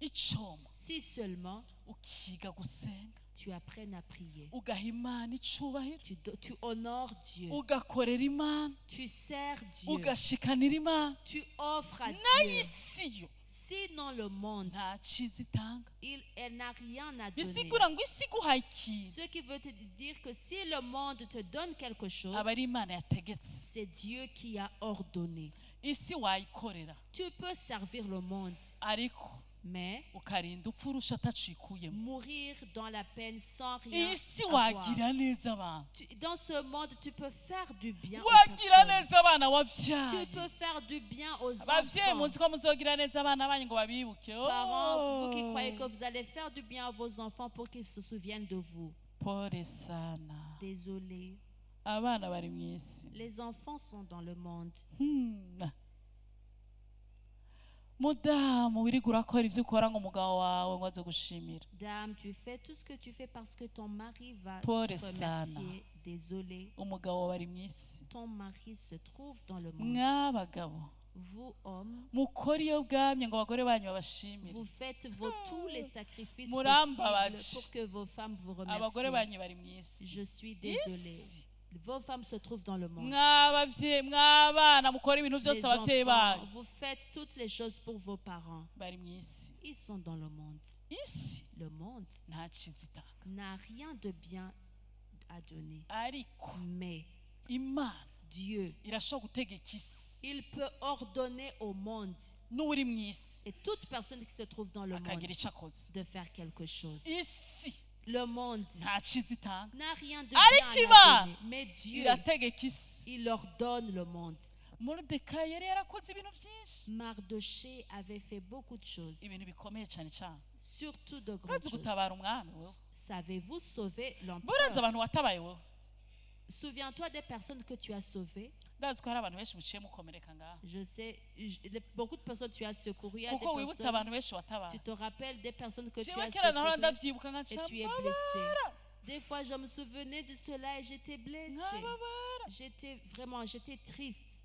Icoma Si seulement ukiga gusenga tu apprennes à prier. ugaha Imana icubahiro Tu honores Dieu. ugakorera Imana Tu sers Dieu. ugashikanira Imana Tu offres à Dieu. n'isi yo Sinon le monde, nta ciza itanga. elle n'a rien à donner. Bisigura ngo isi iguhaye ikintu Ce qui veut te dire que si le monde te donne quelque chose, aba ari Imana yategetse. c'est Dieu qui a ordonné. Isi wayikorera Tu peux servir le monde, ariko mais ukarinda upfa urusha atacikuyemo. mourir dans la peine sans rien Iyi si avoir. wagira neza abantu, Dans ce monde, tu peux faire du bien aux wagira personnes. neza abana Tu wabyaye. peux faire du bien aux Abavyeyi enfants. muzi ko muzogira neza abana banyu ngo babibuke. Parents, vous qui croyez que Oh. vous allez faire du bien à vos enfants pour qu'ils se souviennent de vous. Pole sana. Désolé. Abana bari mu isi. Les enfants sont dans le monde. Mudamu wirigura urakora ivyo ukora ngo umugabo wawe ngo aze gushimira. Dame, tu fais tout ce que tu fais parce que ton mari va te Pole sana. remercier. Désolé. Umugabo bari mu isi. Ton mari se trouve dans le monde. Mwabagabo Vous, hommes, mukora iyo bwamye ngo abagore banyu babashimire. vous faites tous les sacrifices Muramba possibles pour que vos femmes vous Abagore remercient. banyu bari mu isi. Je suis désolée. Isi. Vos femmes se trouvent dans le monde. Mwabavyeyi mwabana mukora ibintu Les byose abavyeyi enfants, banyu vous faites toutes les choses pour vos parents. bari mu isi. Ils sont dans le monde. Isi Le monde nta ciza itanga. n'a rien de bien à donner. Ariko Mais Imana Dieu, irashobora gutegeka isi il peut ordonner au monde n'uri mu isi et toute personne qui se trouve dans le monde akagira icyo akoze. de faire quelque chose. Isi Le monde nta ciza itanga, n'a rien de Ariko bien à Imana donner. Mais Dieu, irategeka isi. il ordonne le monde. Moridekayi yari yarakoze ibintu byinshi, Mardochée avait fait beaucoup de choses, ibintu bikomeye cyane cyane. surtout de grandes Urazi choses. gutabara umwami wowe? Savez-vous sauver Urazi l'empereur? abantu watabaye wowe? Souviens-toi des personnes que tu as sauvées. Ndazi ko hari abantu benshi muciye mukomereka ngaha, Je sais, beaucoup de personnes tu as secouru. Il y a des kuko wibutse personnes, abantu benshi watabaye. tu te rappelles des personnes que tu Jewe as kera nahora secouru ndavyibuka et tu es nkacambabara blessé. Des fois, je me souvenais de cela et j'étais blessée. nkababara. J'étais triste.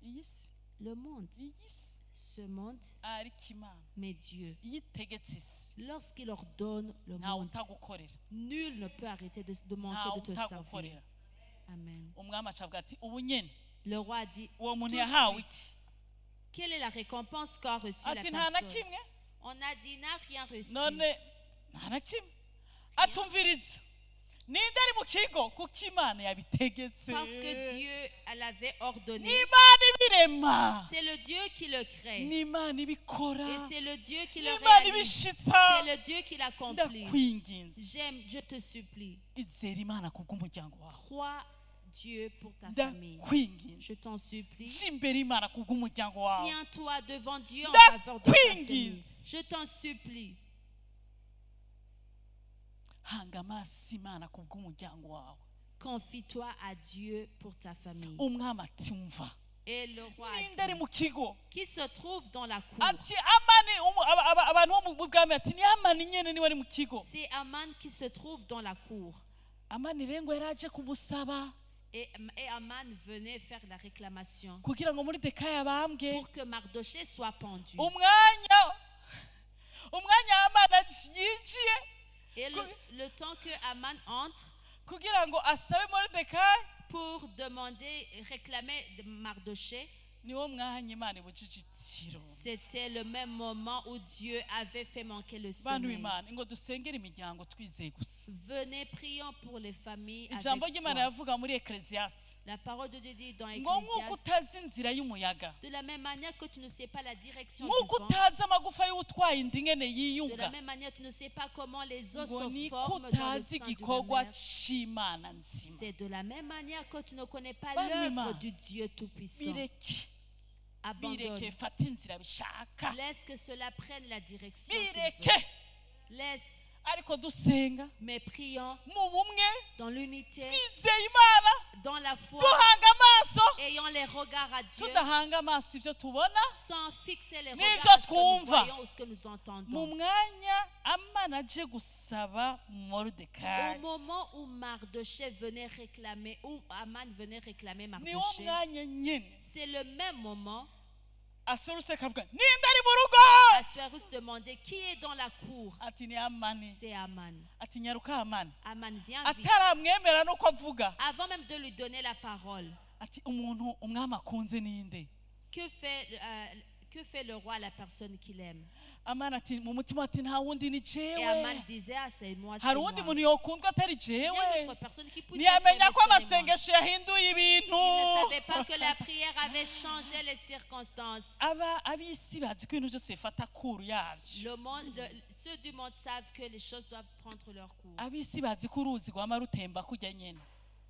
Iyi si Le monde, iyi si ce monde, ariko Imana mais Dieu, iyo itegetse isi lorsqu'il ordonne le ntawe monde, utagukorera, nul ne peut arrêter de manquer ntawe de te servir. utagukorera. Amen. Umwami acavuga ati ubu nyene Le roi a dit, uwo muntu tout de yahawe suite, iki? quelle est la récompense qu'a reçue la Ati nta na personne? kimwe. On a dit, n'a rien reçu. None nta na kimwe. Atumviriza, ninde ari mu kigo kuko Imana yabitegetse. Parce que Dieu l'avait ordonné. n'Imana ibirema, C'est le Dieu qui le crée. n'Imana ibikora, Et c'est le Dieu qui le n'Imana réalise. ibishitsa. C'est le Dieu qui l'accomplit. Ndakwinginze, J'aime, je te supplie. izera Imana kubw'umuryango wawe. Crois Dieu pour ta famille. Je Ndakwinginze, t'en supplie. jya imbere Imana kubw'umuryango wawe. Tiens-toi devant Dieu en faveur de ta famille. Ndakwinginze, Je t'en supplie. hanga amaso Imana kubw'umuryango wawe. Confie-toi à Dieu pour ta famille. Umwami ati umva, Et le roi ninde a ari dit, mu kigo? qui se trouve dans la cour. Ati Amani, abantu bo mu bwami ati ni Amani nyene niwe ari mu kigo. C'est Aman qui se trouve dans la cour. Amani rero ngo yari aje kumusaba Et Aman venait faire la réclamation kugira ngo Moridekayi abambwe. pour que Mardochée soit pendu. umwanya Amani yinjiye Et le temps que Aman entre kugira ngo asabe Moridekayi, pour demander, réclamer de Mardochée, niwo mwanya Imana ibujije itsiro. C'était le même moment où Dieu avait fait manquer le Bantu sommeil. b'Imana ngo dusengere imiryango twizeye gusa. Venez, prions pour les familles Ijambo avec ry'Imana foi. yavuga muri Ecclesiastes La parole de Dieu dit dans ngo nk'uko Ecclésiaste, utazi inzira y'umuyaga, de la même manière que tu ne sais pas la direction du nk'uko vent, utazi amagufa y'utwaye inda ingene de la yiyunga, même manière tu ne sais pas comment les os ngo se niko forment dans le utazi sein de la igikorwa mer. c'Imana nzima. C'est de la même manière que tu ne connais pas Bantu l'œuvre b'Imana, du Dieu Tout-Puissant. bireke Abandonne. bireke fata inzira bishaka, Laisse que cela prenne la direction qu'il bireke. veut. Laisse. Ariko dusenga Mais prions mu bumwe, dans l'unité, twizeye Imana, dans la foi, duhanga amaso, ayant les regards à Dieu, tudahanga amaso ivyo tubona. sans fixer les N'ivyo regards à ce que nous twumva. voyons ou ce que nous Mu entendons. mwanya Amana aje gusaba Au Moridekayi, moment où Mardochée venait réclamer, où Aman venait réclamer niwo Mardochée, mwanya nyene c'est le même moment. Asuerus akavuga ninde ari mu rugo, Assuérus demandait qui est dans la cour. ati ni Amani, C'est Aman. ati nyaruka Amani, Aman vient vite. ataramwemera nuko avuga, Avant même de lui donner la parole, ati umuntu umwami akunze ninde. que fait le roi à la personne qu'il aime? Amani ati mu mutima ati nta wundi ni Et Aman jewe, disait, ah c'est moi, c'est hari moi. uwundi muntu yokundwa atari Il y a une jewe. autre personne qui puisse être Ntiyamenya aimée ko seulement. amasengesho yahinduye ibintu. Il ne savait pas que la prière avait changé les circonstances. Ab'isi bazi ko ibintu byose bifata kuru yavyo. Ceux du monde savent que les choses doivent prendre leur cours. Ab'isi bazi ko uruzi rwama rutemba kujya nyene.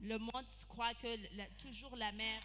Le monde croit que toujours la mer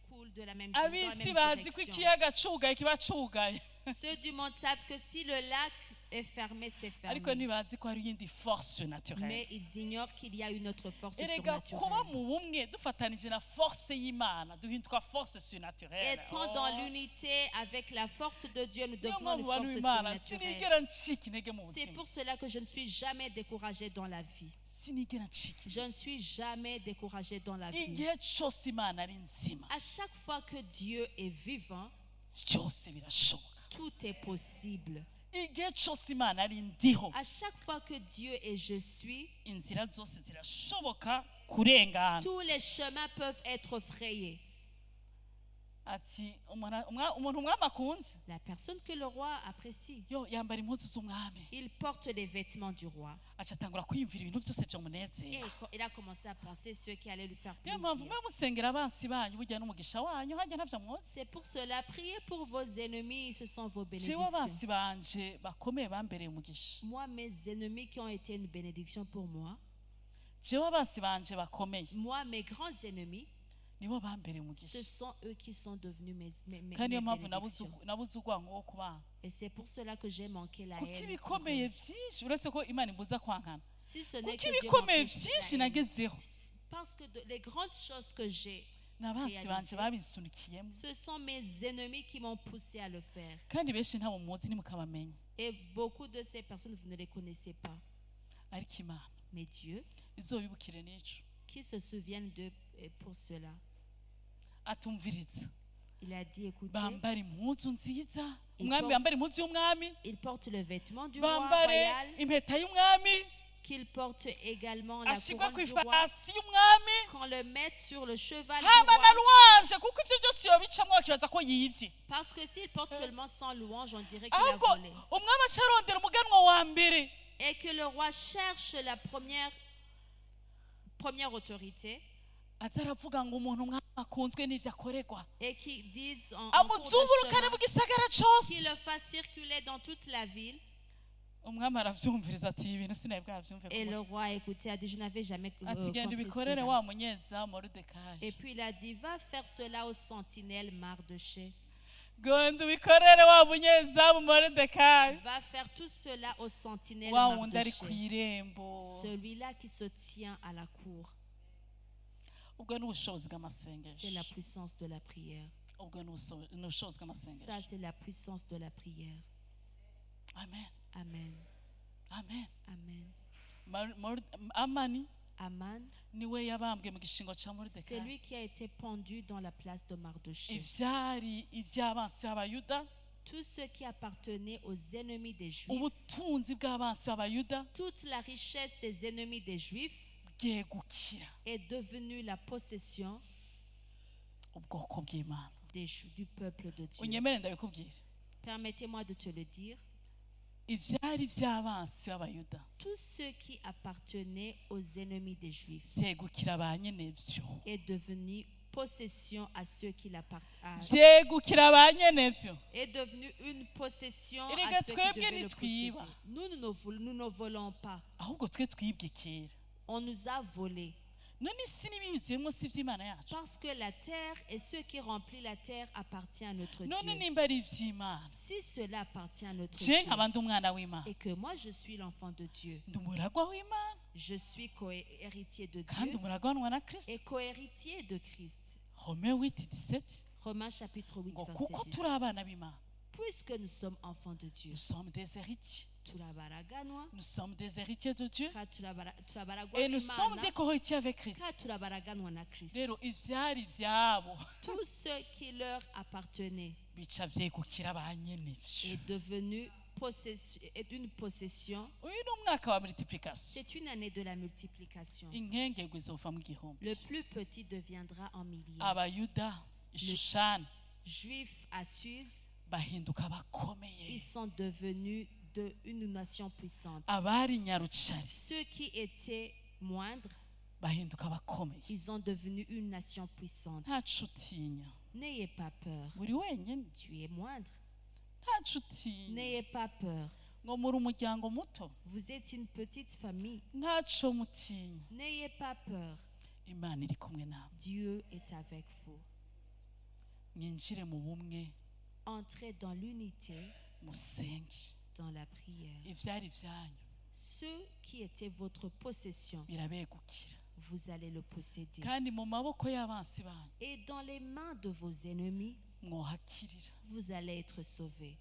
coule de la même, dans la même Ab'isi bazi ko direction. ikiyaga cugaye kiba cugaye. Ceux du monde savent que si le lac est fermé, c'est Ariko fermé. ntibazi ko hari iyindi force naturelle. Mais ils ignorent qu'il y a une autre force Erega kuba surnaturelle. mu bumwe dufatanije na force y'Imana duhinduka force surnaturelle. Étant dans l'unité avec la force de Dieu, nous Niyo devenons mpamvu une bantu force b'Imana surnaturelle. sinigera ncika intege mu C'est buzima. pour cela que je ne suis jamais découragée dans la vie. Sinigera ncika Je intege. ne suis jamais découragée dans la vie. Igihe cyose Imana ari nzima, À chaque fois que Dieu est vivant, byose birashoboka. tout est possible. Igihe cyose Imana ari ndiho, À chaque fois que Dieu est je suis, inzira zose zirashoboka kurengana. tous les chemins peuvent être frayés. Ati umuntu umwami akunze La personne que le roi apprécie, yo yambara impuzu z'umwami, il porte les vêtements du roi. aca atangura kwiyumvira ibintu byose Et byamunezera. il a commencé à penser ceux qui allaient lui faire Niyo plaisir. mpamvu mwe musengera abansi banyu burya n'umugisha wanyu hajya ntavyo mwoze. C'est pour cela, priez pour vos ennemis, ce sont vos Jewe bénédictions. abansi banje bakomeye bambereye umugisha. Moi, mes ennemis qui ont été une bénédiction pour moi, Jewe abansi banje bakomeye moi, mes grands ennemis, nibo bambereye ce umugisha. sont eux qui sont devenus mes Kandi niyo mpamvu bénédictions. nabuze urwango wo kubana. Et c'est pour cela que j'ai manqué la Kuko haine. ibikomeye byinshi uretse ko Imana imbuza kwankana. Si ce n'est Kuko que Dieu ibikomeye m'empêche byinshi la haine. nagezeho Parce que les grandes choses que j'ai, n'abansi banje babisunikiyemo. ce sont mes ennemis qui m'ont poussé à le faire. Kandi benshi ntabo muzi nimukabamenya. Et beaucoup de ces personnes, vous ne les connaissez pas. Ariko Imana Mais Dieu, izobibukire n'ico. qui se souviennent d'eux pour cela. Atumviriza. Il a dit, écoutez, Bambara impuzu nziza. Il Umwami porte- bambara impuzu y'umwami. il porte le vêtement du roi Bambare royal, impeta y'umwami. qu'il porte également la Ashikwa couronne ku du roi, ifasi y'umwami. qu'on le mette sur le cheval du Hama na roi. louange kuko ivyo byose yobicamwo akibaza ko yivye. Parce que s'il porte seulement sans louange, on dirait qu'il a Ahubwo volé. umwami acarondera umuganwa wa mbere. Et que le roi cherche la première autorité Aza aravuga ngo umuntu umwami akunzwe n'ivyo akorerwa. et qui disent en cours de Amuzungurukane chemin, mu gisagara qu'il cose. le fasse circuler dans toute la ville. Umwami aravyumviriza ati ibintu sinaye bwavyumve. Et le roi a écouté, a dit, je n'avais jamais Ati genda compris ubikorere cela. wa munyeza Moridekayi. Et puis il a dit, va faire cela aux sentinelles Mardochée. Genda ubikorere wa munyeza Moridekayi. Va faire tout cela aux sentinelles Wa wundi ari Mardochée. kw'irembo. Celui-là qui se tient à la cour. Ubwo n'ubushobozi C'est la bw'amasengesho. puissance de la prière. Ubwo n'ubushobozi Ça, bw'amasengesho. c'est la puissance de la prière. Amen. Amen. Amen. Amen. Amani Aman, niwe yabambwe mu gishingo ca c'est Moridekayi. lui qui a été pendu dans la place de Mardochée. Ivyari ivy'abansi b'Abayuda, Tout ce qui appartenait aux ennemis des Juifs, ubutunzi bw'abansi b'Abayuda toute la richesse des ennemis des Juifs bwegukira est devenue la possession ubwoko bw'Imana. du peuple de Dieu. unyemere ndabikubwira Permettez-moi de te le dire. ivyari vy'abansi b'abayuda Tout ce qui appartenait aux ennemis des Juifs vyegukira ba nyenevyo est devenu possession à ceux qui l'appartiennent. vyegukira ba nyenevyo Est devenu une possession Erega à ceux qui twebwe devaient le posséder. ntitwiba. Nous ne volons pas. ahubwo twe twibwe kera On nous a volés. none isi n'ibiyuzuyemo si ivy'imana yacu Parce que la terre et ce qui remplit la terre appartient à notre none Dieu. nimba ari ivy'imana Si cela appartient à notre je Dieu nkaba ndi umwana w'imana et que moi je suis l'enfant de Dieu, ndi umuragwa w'imana je suis co-héritier de kandi Dieu umuragwanwa na kristo et co-héritier de Christ. Romains 8:17 Romains chapitre 8, ngo verset kuko 10. turi abana b'imana Puisque nous sommes enfants de Dieu, nous sommes des héritiers turabaraganwa, nous sommes des héritiers de Dieu ka turabaragwa et nous sommes n'Imana, des co-héritiers avec Christ ka turabaraganwa na Kristo. rero ivyari vyabo Tout ce qui leur appartenait bica vyegukira ba nyenevyo est devenu une possession. uyu ni umwaka wa multiplication C'est une année de la multiplication. inkengegwe izova mu gihumbi Le plus petit deviendra en milliers. abayuda ishushani Juifs à Suse, bahinduka bakomeye ils sont devenus une nation puissante. abari nyarucari Ceux qui étaient moindres, bahinduka bakomeye ils ont devenu une nation puissante. ntaco utinya N'ayez pas peur. uri wenyine Tu es moindre. ntaco utinya N'ayez pas peur. ngo muri umuryango muto Vous êtes une petite famille. ntaco mutinya N'ayez pas peur. imana iri kumwe nawe Dieu est avec vous. mwinjire mu bumwe Entrez dans l'unité, musenge dans la prière. ivyari vyanyu Ceux qui étaient votre possession, birabegukira vous allez le posséder. kandi mu maboko y'abansi banyu Et dans les mains de vos ennemis, mwohakirira vous allez être sauvés.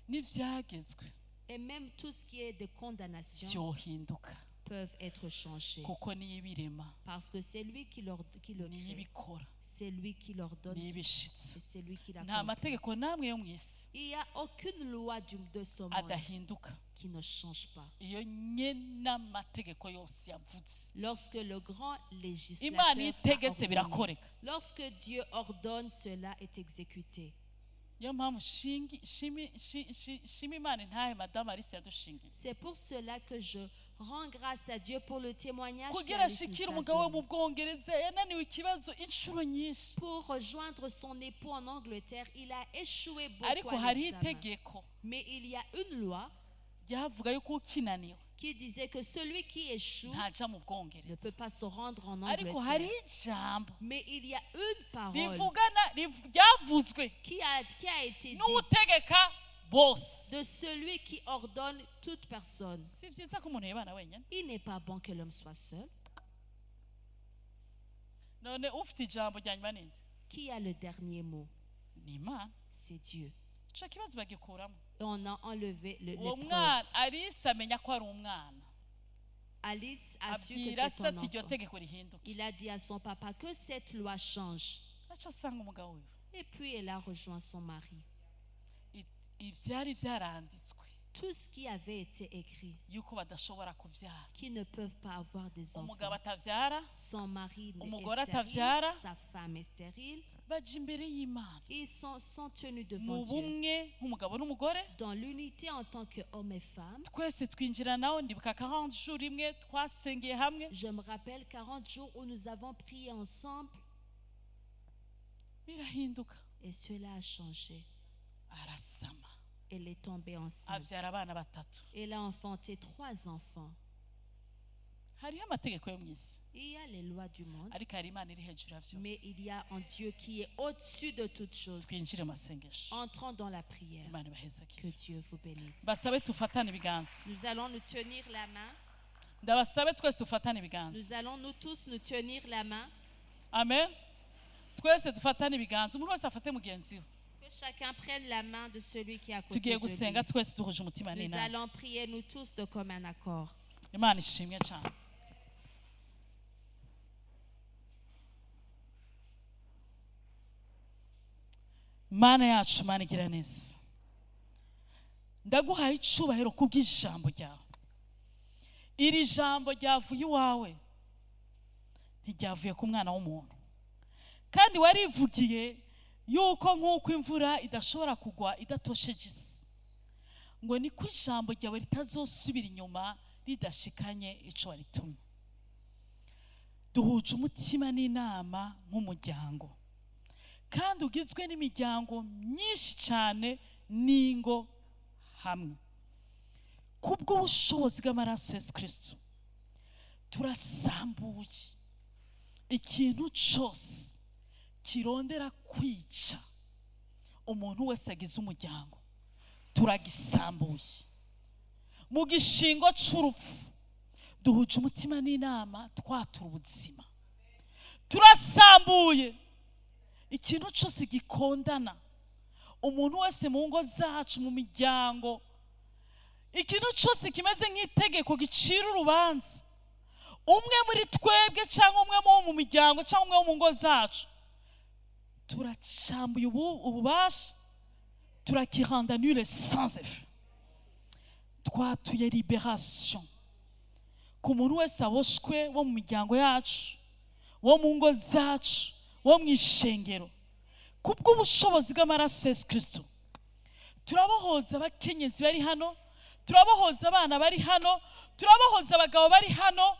n'ivyagezwe Et même tout ce qui est de condamnation vyohinduka peuvent être changés. kuko niyo ibirema Parce que c'est lui qui le niyo crée. ibikora C'est lui qui leur donne. niyo Et ibishitse c'est lui qui nta l'accomplit. mategeko namwe yo mu isi Il n'y a aucune loi de ce monde adahinduka qui ne change pas. iyo nyene amategeko yose yavuze Lorsque le grand législateur imana iyo a itegetse ordonné, birakoreka lorsque Dieu ordonne, cela est exécuté. niyo mpamvu shima imana intahe madamu Alice yadushingiye C'est pour cela que je rends grâce à Dieu pour le témoignage kugira qu'Alice nous ashikire a umugabo we donné. mu bwongereza yananiwe ikibazo inshuro nyinshi Pour rejoindre son époux en Angleterre, il a échoué ariko beaucoup à hari l'examen. itegeko Mais il y a une loi ryavuga yuko ukinaniwe qui disait que celui qui échoue ntaja mu ne bwongereza peut pas se rendre en ariko hari Angleterre. ijambo Mais il y a une parole ryavuzwe qui a été dite n'utegeka bose de celui qui ordonne toute personne. si vyiza ko umuntu yibana wenyine Il n'est pas bon que l'homme soit seul. none ufite ijambo rya nyuma ninde Qui a le dernier mot? ni imana C'est Dieu. ico kibazo bagikuramo Et on a enlevé uwo l'épreuve. mwana Alice amenya ko ari umwana Alice a su que abwira c'est se son ati iryo enfant. tegeko rihinduke Il a dit à son papa que cette loi change. aca asanga umugabo wiwe Et puis elle a rejoint son mari. ivyari vyaranditswe Tout ce qui avait été écrit, yuko badashobora kuvyara qui ne peuvent pas avoir des umugabo enfants. atavyara Son mari umugore est stérile, atavyara. sa femme est stérile. baja imbere y'imana Ils sont tenus mu devant Dieu. bumwe nk'umugabo n'umugore Dans l'unité en tant qu'homme et femme. twese twinjira nawe ndibuka 40 jours imwe twasengeye hamwe Je me rappelle 40 jours où nous avons prié ensemble birahinduka et cela a changé. arasama Elle est tombée enceinte. avyara abana batatu Elle a enfanté 3 enfants. hariho amategeko yo mu isi Il y a les lois du monde, ariko hari imana iri hejuru ya mais vyose il y a un Dieu qui est au-dessus de toutes choses. twinjire mu masengesho Entrons dans la prière. imana Que ibahezagire Dieu vous bénisse. basabe tufatane ibiganza Nous allons nous tenir la main. ndabasabe twese tufatane ibiganza Nous allons nous tous nous tenir la main. amen twese dufatane ibiganza umuntu wese afate mugenzi we Que chacun prenne la main de celui qui est à côté tugiye de gusenga lui. twese duhuje umutima Nous n'inama allons prier nous tous de commun accord. imana ishimwe cyane mana yacu mana igira neza ndaguhaye icubahiro kubw'ijambo ryawe iri jambo ryavuye iwawe ntiryavuye ku mwana w'umuntu kandi warivugiye yuko nk'uko imvura idashobora kugwa idatosheje isi, ngo niko ijambo ryawe ritazosubira inyuma ridashikanye ico waritumye. Duhuje umutima n'inama nk'umuryango, kandi ugizwe n'imiryango myinshi cyane n'ingo hamwe. Kubw'ubushobozi bw'amaraso Yesu Kristo turasambuye ikintu cyose kirondera kwica umuntu wese agize umuryango, turagisambuye mu gishingo c'urupfu. Duhuje umutima n'inama twatura ubuzima, turasambuye ikintu cyose gikondana umuntu wese mu ngo zacu, mu miryango, ikintu cyose kimeze nk'itegeko gicira urubanza umwe muri twebwe cyangwa umwe mu miryango cyangwa umwe mu ngo zacu. Turacambuye ububasha, turakiranda nul sans effet. Twatuye liberation ku muntu wese aboshwe wo mu miryango yacu, wo mu ngo zacu, wo mu ishengero. Kubw'ubushobozi bw'amaraso Yesu Kristo turabohoza abakenyezi bari hano, turabohoza abana bari hano, turabohoza abagabo bari hano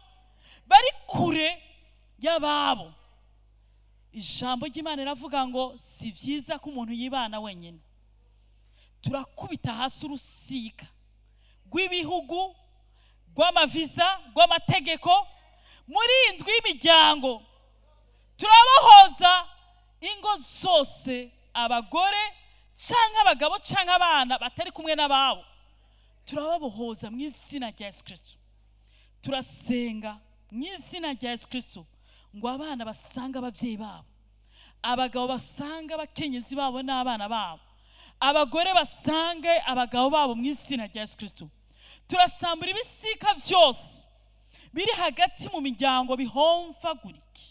bari kure y'ababo. Ijambo ry'Imana riravuga ngo si byiza ko umuntu yibana wenyine. Turakubita hasi urusiga rw'ibihugu, rw'amaviza, rw'amategeko muri indwi y'imiryango. Turabohoza ingo zose, abagore cyangwa abagabo cyangwa abana batari kumwe n'ababo, turababohoza mu izina rya Yesu Kristo. Turasenga mu izina rya Yesu Kristo ngo abana basanga ababyeyi babo, abagabo basanga abakenyezi babo n'abana babo, abagore basange abagabo babo mu izina rya Yesu Kristo. Turasambura ibisika byose biri hagati mu miryango bihomvagurike.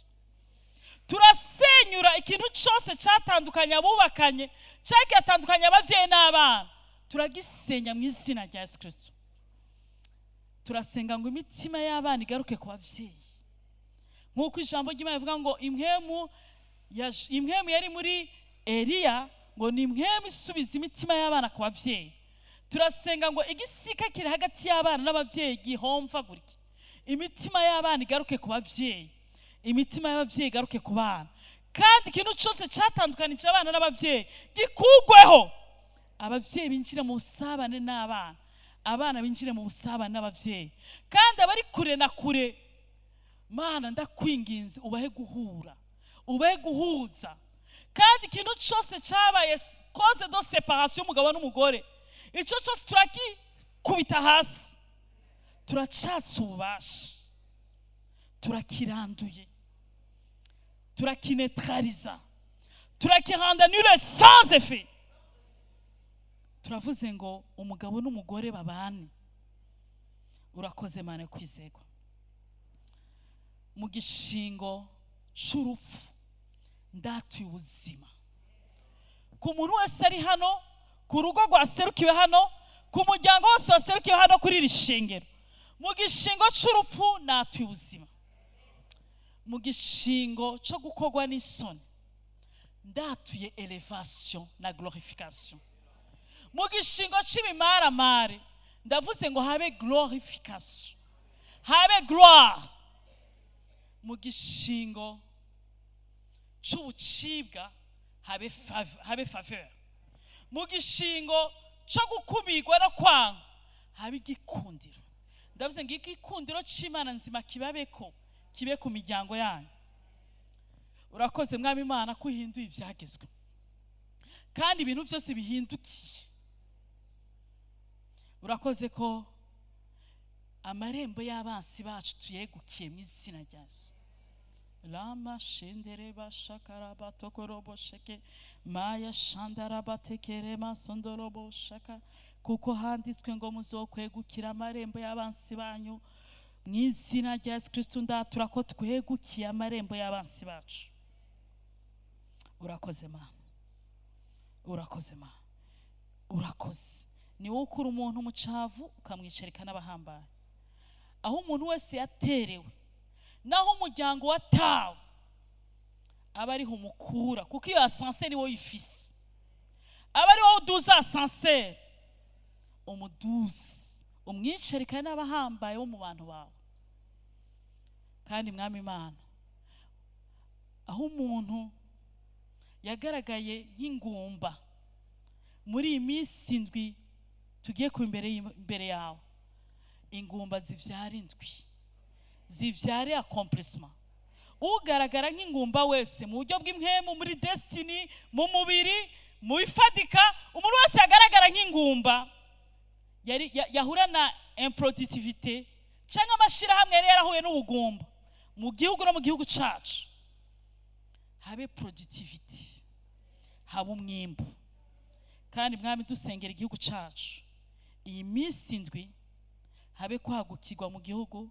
Turasenyura ikintu cyose cyatandukanye abubakanye, cyatandukanye ababyeyi n'abana, turagisenya mu izina rya Yesu Kristo. Turasenga ngo imitima y'abana igaruke ku babyeyi, nk'uko ijambo ry'Imana rivuga ngo imwemu yari muri Eliya ngo ni imwemu isubiza imitima y'abana ku babyeyi. Turasenga ngo igisika kiri hagati y'abana n'ababyeyi gihomvagurike, imitima y'abana igaruke ku babyeyi, imitima y'ababyeyi igaruke ku bana, kandi ikintu cyose cyatandukanije abana n'ababyeyi gikugweho. Ababyeyi binjire mu busabane n'abana, abana binjire mu busabane n'ababyeyi, kandi abari kure na kure, Mana ndakwinginze ubahe guhura, ubahe guhuza. Kandi ikintu cyose cyabaye cause de séparation y'umugabo n'umugore, icyo cyose turakikubita hasi, turacatsa ububasha, turakiranduye, turakinetraliza, turakiranda nul sans effet. Turavuze ngo umugabo n'umugore babane. Urakoze Mana kwizegwa mu gishingo c'urupfu. Ndatuye ubuzima ku muntu wese ari hano, ku rugo rwaserukiwe hano, ku muryango wose waserukiwe hano kuri iri shengero. Mu gishingo c'urupfu ndatuye ubuzima. Mu gishingo cyo gukogwa n'isoni ndatuye elevation na glorification. Mu gishingo cy'ibimaramare ndavuze ngo habe glorification, habe gloire. Mu gishingo cy'ubucibwa habe faveur. Mu gishingo cyo gukubirwa no kwanga habe igikundiro. Ndavuze ngo igikundiro cy'Imana nzima kibabeko, kibe ku miryango yanyu. Urakoze Mwami Imana ko uhinduye ibyagezwe, kandi ibintu byose bihindukiye. Urakoze ko amarembo y'abansi bacu tuyegukiye mu izina rya Yesu. Lama shendere bashakara batokorobo sheke maya shandara batekere masondorobo shaka, kuko handitswe ngo muzokwegukira amarembo y'abansi banyu. Mu izina rya Yesu Kristo ndatura ko twegukiye amarembo y'abansi bacu. Urakoze Mana, urakoze Mana, urakoze. Ni wowe ukura umuntu mu cavu ukamwicarika n'abahambaye. Aho umuntu wese yaterewe, naho umuryango watawe, aba ariho umukura, kuko iyo asanseri wowe ifise aba ari wowe uduza asanseri, umuduzi umwicarikane n'abahambaye bo mu bantu bawe. Kandi mwami Imana, aho umuntu yagaragaye nk'ingumba muri iyi minsi indwi tugiye ku imbere yawe, ingumba zivyara indwi, zivyare accomplissement. Ugaragara nk'ingumba wese mu buryo bw'impemu, muri destiny, mu mubiri, mu ifadika, umuntu wese yagaragara nk'ingumba yahura na improductivité cyangwa amashirahamwe yari yarahuye n'ubugumba mu gihugu no mu gihugu cacu, habe productivity, habe umwimbu. Kandi mwami dusengera igihugu cacu iyi minsi indwi, habe kwagukirwa mu gihugu,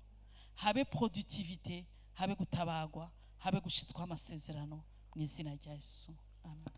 habe productivité, habe gutabagwa, habe gushitswa amasezerano mu izina rya Yesu. Amen.